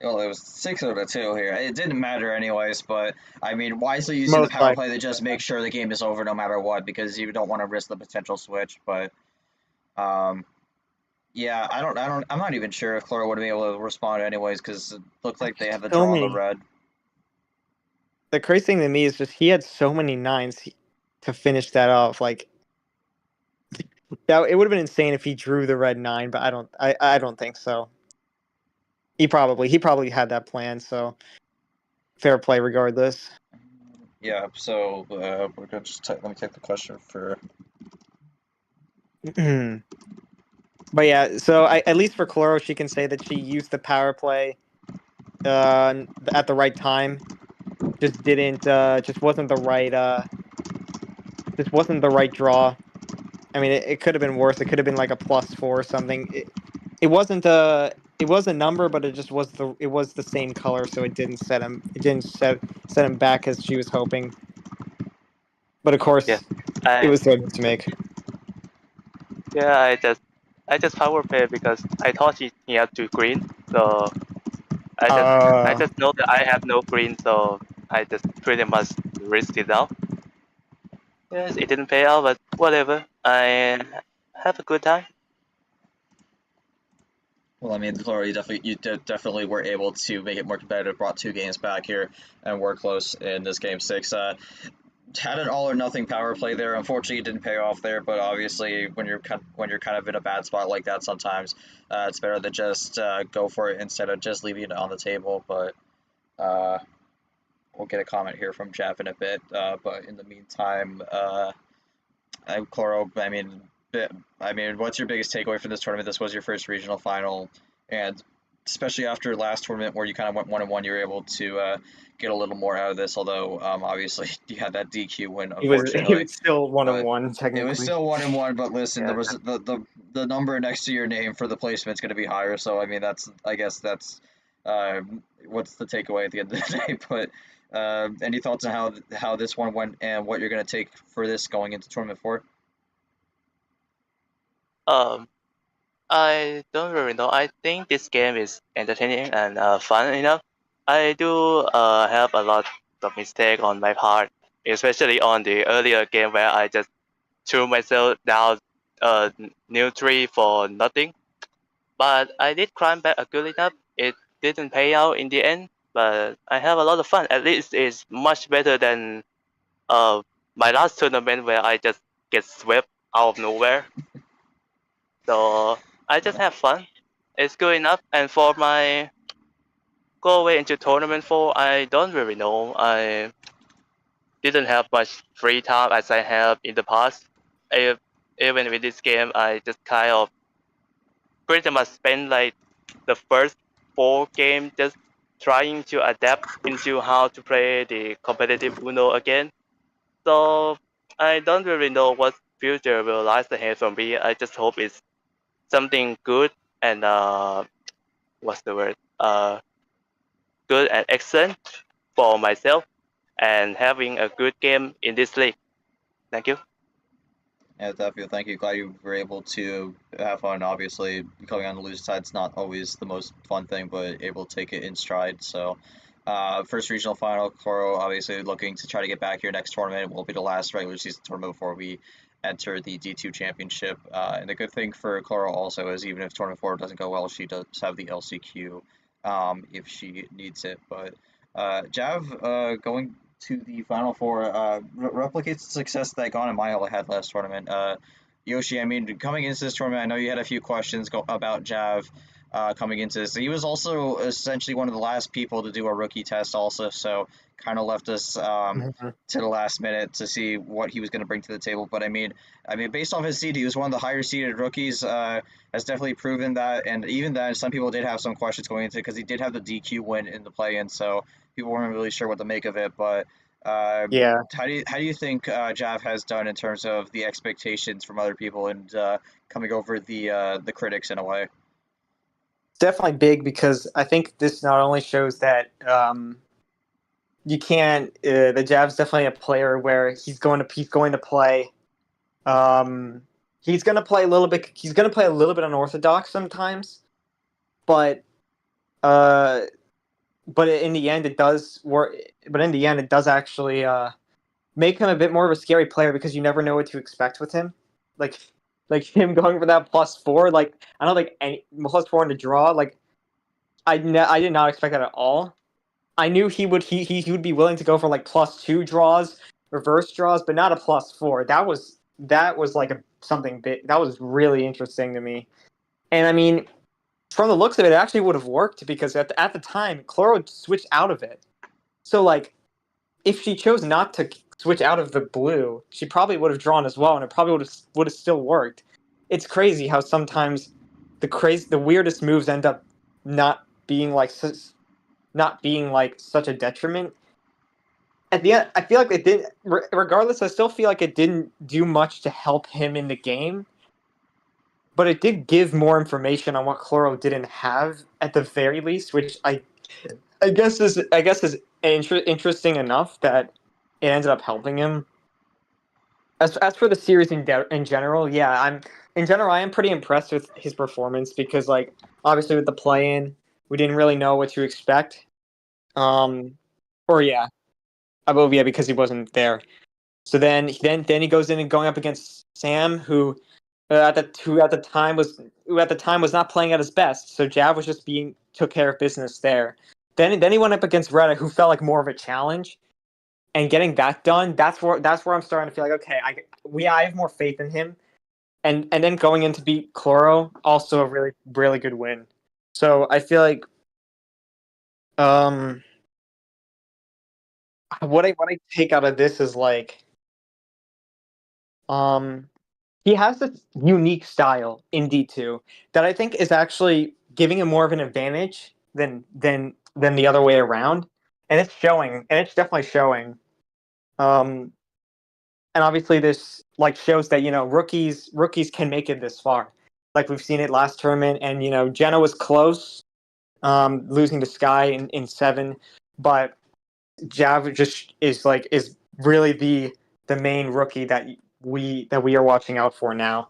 Well, it was 6 out of 2 here. It didn't matter anyways, but I mean, wisely using the Most power likely. play to just make sure the game is over no matter what, because you don't want to risk the potential switch. But um, yeah, I'm not even sure if Chloro would have been able to respond anyways, because it looked like they had the So draw on the many. red. The crazy thing to me is just he had so many 9s to finish that off. Like that, it would have been insane if he drew the red 9, but I don't think so. He probably had that plan. So fair play regardless. Yeah, so we're gonna just let me take the question for. But yeah, so at least for Chloro, she can say that she used the power play at the right time. Just wasn't the right draw. I mean, it could have been worse. It could have been like a +4 or something. It wasn't it was a number, but it was the same color, so it didn't set him back as she was hoping. But of Yeah. course, it I was so to make. yeah, I just power play because I thought he had two green, so I Uh, just know that I have no green, so I just pretty much risked it out. Yes, it didn't pay out, but whatever. I have a good time. Well, I mean, Chloro, definitely were able to make it more competitive. Brought 2 games back here, and were close in this game 6. Had an all or nothing power play there. Unfortunately, it didn't pay off there. But obviously, when you're kind of in a bad spot like that, sometimes it's better to just go for it instead of just leaving it on the table. But uh, we'll get a comment here from Jeff in a bit. But in the meantime, Chloro, I mean, what's your biggest takeaway from this tournament? This was your first regional final, and especially after last tournament where you kind of went 1-1, you were able to get a little more out of this. Although obviously you had that DQ win, it unfortunately. was still one on But one it was technically. still 1-1. But listen, there Yeah, was the number next to your name for the placement's going to be higher. So I mean, I guess that's what's the takeaway at the end of the day. But any thoughts on how this one went and what you're going to take for this going into tournament 4? um, I don't really know. I think this game is entertaining and fun enough. I do have a lot of mistake on my part, especially on the earlier game where I just threw myself down new tree for nothing. But I did climb back a good enough. It didn't pay out in the end, but I have a lot of fun. At least it's much better than uh my last tournament where I just get swept out of nowhere. So I just have fun. It's good enough. And for my go away into tournament 4, I don't really know. I didn't have much free time as I have in the past. If, even with this game, I just kind of pretty much spent like the first 4 games just trying to adapt into how to play the competitive Uno again. So I don't really know what future will lie ahead for me. I just hope it's something good and what's the word? Good and excellent for myself and having a good game in this league. Thank you. Yeah, definitely. Thank you. Glad you were able to have fun. Obviously, coming on the losing side's not always the most fun thing, but able to take it in stride. So, first regional final, Chloro obviously looking to try to get back here next tournament. Will be the last regular season tournament before we enter the D2 championship. And the good thing for Chloro also is even if tournament 4 doesn't go well, she does have the LCQ if she needs it. But Jav, going to the Final Four replicates the success that Gon and Mile had last tournament. Yoshi, I mean, coming into this tournament, I know you had a few questions about Jav coming into this. He was also essentially one of the last people to do a rookie test, also, so kind of left us to the last minute to see what he was going to bring to the table. But I mean, based off his seed, he was one of the higher seeded rookies. Has definitely proven that, and even then, some people did have some questions going into it because he did have the DQ win in the play-in, so people weren't really sure what to make of it. But Yeah, how do you think Jav has done in terms of the expectations from other people and coming over the critics in a way? definitely big because I think this not only shows that you can't. The Jav's definitely a player where he's going to play. Um, he's going to play a little bit. He's going to play a little bit unorthodox sometimes, but uh, but in the end, it does work. But in the end, it does actually make him a bit more of a scary player because you never know what to expect with him. Like like him going for that +4. Like I don't think any +4 in the draw. Like I did not expect that at all. I knew he would be willing to go for like +2 draws, reverse draws, but not a +4. That was like something big. That was really interesting to me. And I mean, from the looks of it, it actually would have worked because at the time, Chloro switched out of it. So like, if she chose not to switch out of the blue, she probably would have drawn as well, and it probably would have still worked. It's crazy how sometimes the weirdest moves end up not being like not being like such a detriment. At the end, I feel like it did. Regardless, I still feel like it didn't do much to help him in the game, but it did give more information on what Chloro didn't have at the very least, which I guess is interesting enough that it ended up helping him. As for the series in general, yeah, I am pretty impressed with his performance because like obviously with the play-in, we didn't really know what to expect. Um, or yeah, well, yeah, because he wasn't there. So then he goes in and going up against Sam, who at the time was not playing at his best. So Jav was just being took care of business there. Then he went up against Retta, who felt like more of a challenge, and getting that done. That's where I'm starting to feel like okay, I have more faith in him. And then going in to beat Chloro, also a really good win. So I feel like um what I take out of this is like um he has this unique style in D2 that I think is actually giving him more of an advantage than the other way around. And it's showing, and it's definitely showing. Um, and obviously this like shows that rookies can make it this far. Like we've seen it last tournament, and Jenna was close, losing to Sky in 7, but Jav just is really the main rookie that we are watching out for now,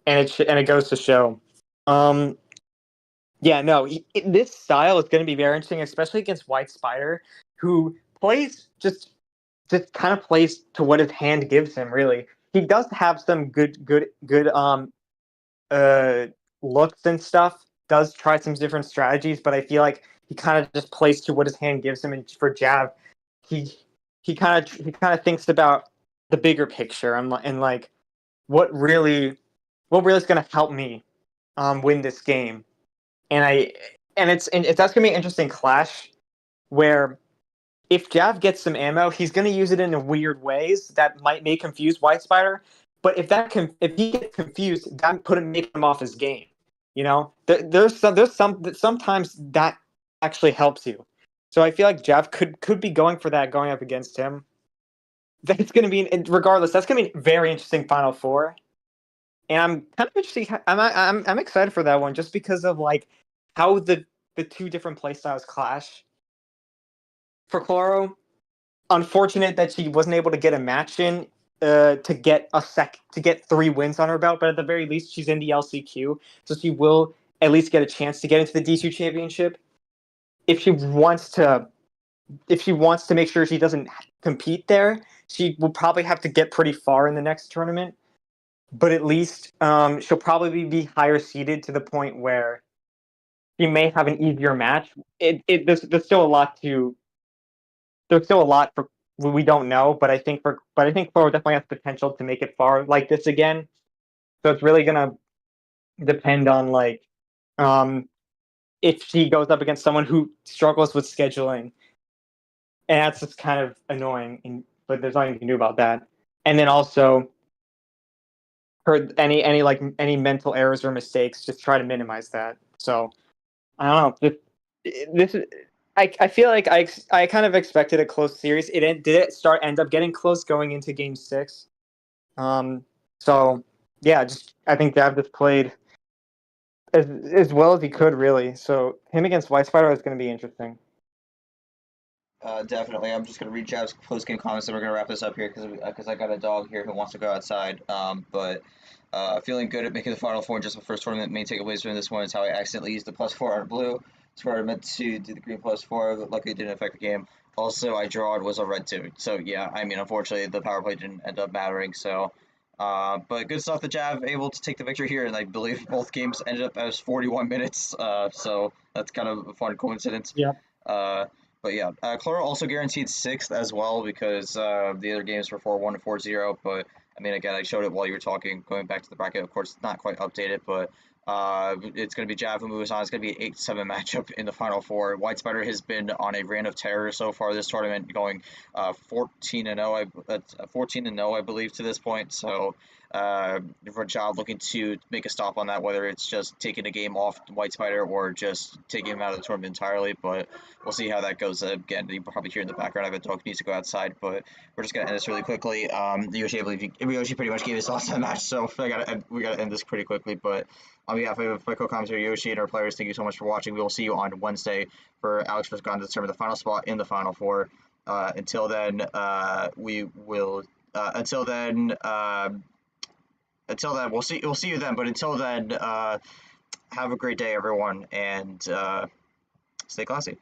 and it goes to show. Um, yeah, no, this style is going to be very interesting, especially against White Spider, who plays just kind of plays to what his hand gives him. Really, he does have some good uh looks and stuff. Does try some different strategies, but I feel like he kind of just plays to what his hand gives him. And for Jav, he he kind of thinks about the bigger picture and like what really is going to help me win this game. And that's going to be an interesting clash where if Jav gets some ammo, he's going to use it in weird ways that might make confuse White Spider. But if he gets confused, that put him make him off his game. There's sometimes that actually helps you. So I feel like Jav could be going for that going up against him. That's going to be regardless. That's going to be a very interesting Final Four, and I'm kind of interested. I'm excited for that one just because of like how the two different playstyles clash. For Chloro, unfortunate that she wasn't able to get a match in to get 3 wins on her belt, but at the very least, she's in the LCQ, so she will at least get a chance to get into the D2 championship. If she wants to make sure she doesn't compete there, she will probably have to get pretty far in the next tournament. But at least she'll probably be higher seeded to the point where she may have an easier match. There's still a lot for we don't know, but I think Chloro definitely has potential to make it far like this again. So it's really gonna depend on like if she goes up against someone who struggles with scheduling, and that's just kind of annoying. But there's nothing you can do about that. And then also her any mental errors or mistakes, just try to minimize that. So I don't know. This is. I feel like I kind of expected a close series. Did it end up getting close going into Game 6? So yeah, I think Dav just played as well as he could, really. So him against White Spider is going to be interesting. Definitely. I'm just gonna read Jav's post-game comments, and we're gonna wrap this up here because I got a dog here who wants to go outside. But feeling good at making the final four in just the first tournament. Main takeaways from this one is how I accidentally used the +4 on blue. That's where I meant to do the green +4. But luckily, it didn't affect the game. Also, I drawed was a red too. So yeah, I mean, unfortunately, the power play didn't end up mattering. So. But good stuff that Jav able to take the victory here, and I believe both games ended up as 41 minutes. So that's kind of a fun coincidence. Yeah. But yeah, Chloro also guaranteed 6th as well because the other games were 4-1 and 4-0. But I mean, again, I showed it while you were talking. Going back to the bracket, of course, not quite updated, but it's going to be Jav who moves on. It's going to be an 8-7 matchup in the final four. White Spider has been on a reign of terror so far this tournament, going 14-0, 14-0, I believe, to this point. So for Jav looking to make a stop on that, whether it's just taking a game off White Spider or just taking him out of the tournament entirely. But we'll see how that goes. Again, you probably hear in the background, I have a dog who needs to go outside, but we're just gonna end this really quickly. Yoshi, I believe Yoshi pretty much gave his thoughts on the match, so we gotta end this pretty quickly. But on behalf of my co-commentator Yoshi and our players, thank you so much for watching. We will see you on Wednesday for Alex vs. Gon to determine the final spot in the final four. Until then, we'll see you then. But until then, have a great day, everyone, and stay classy.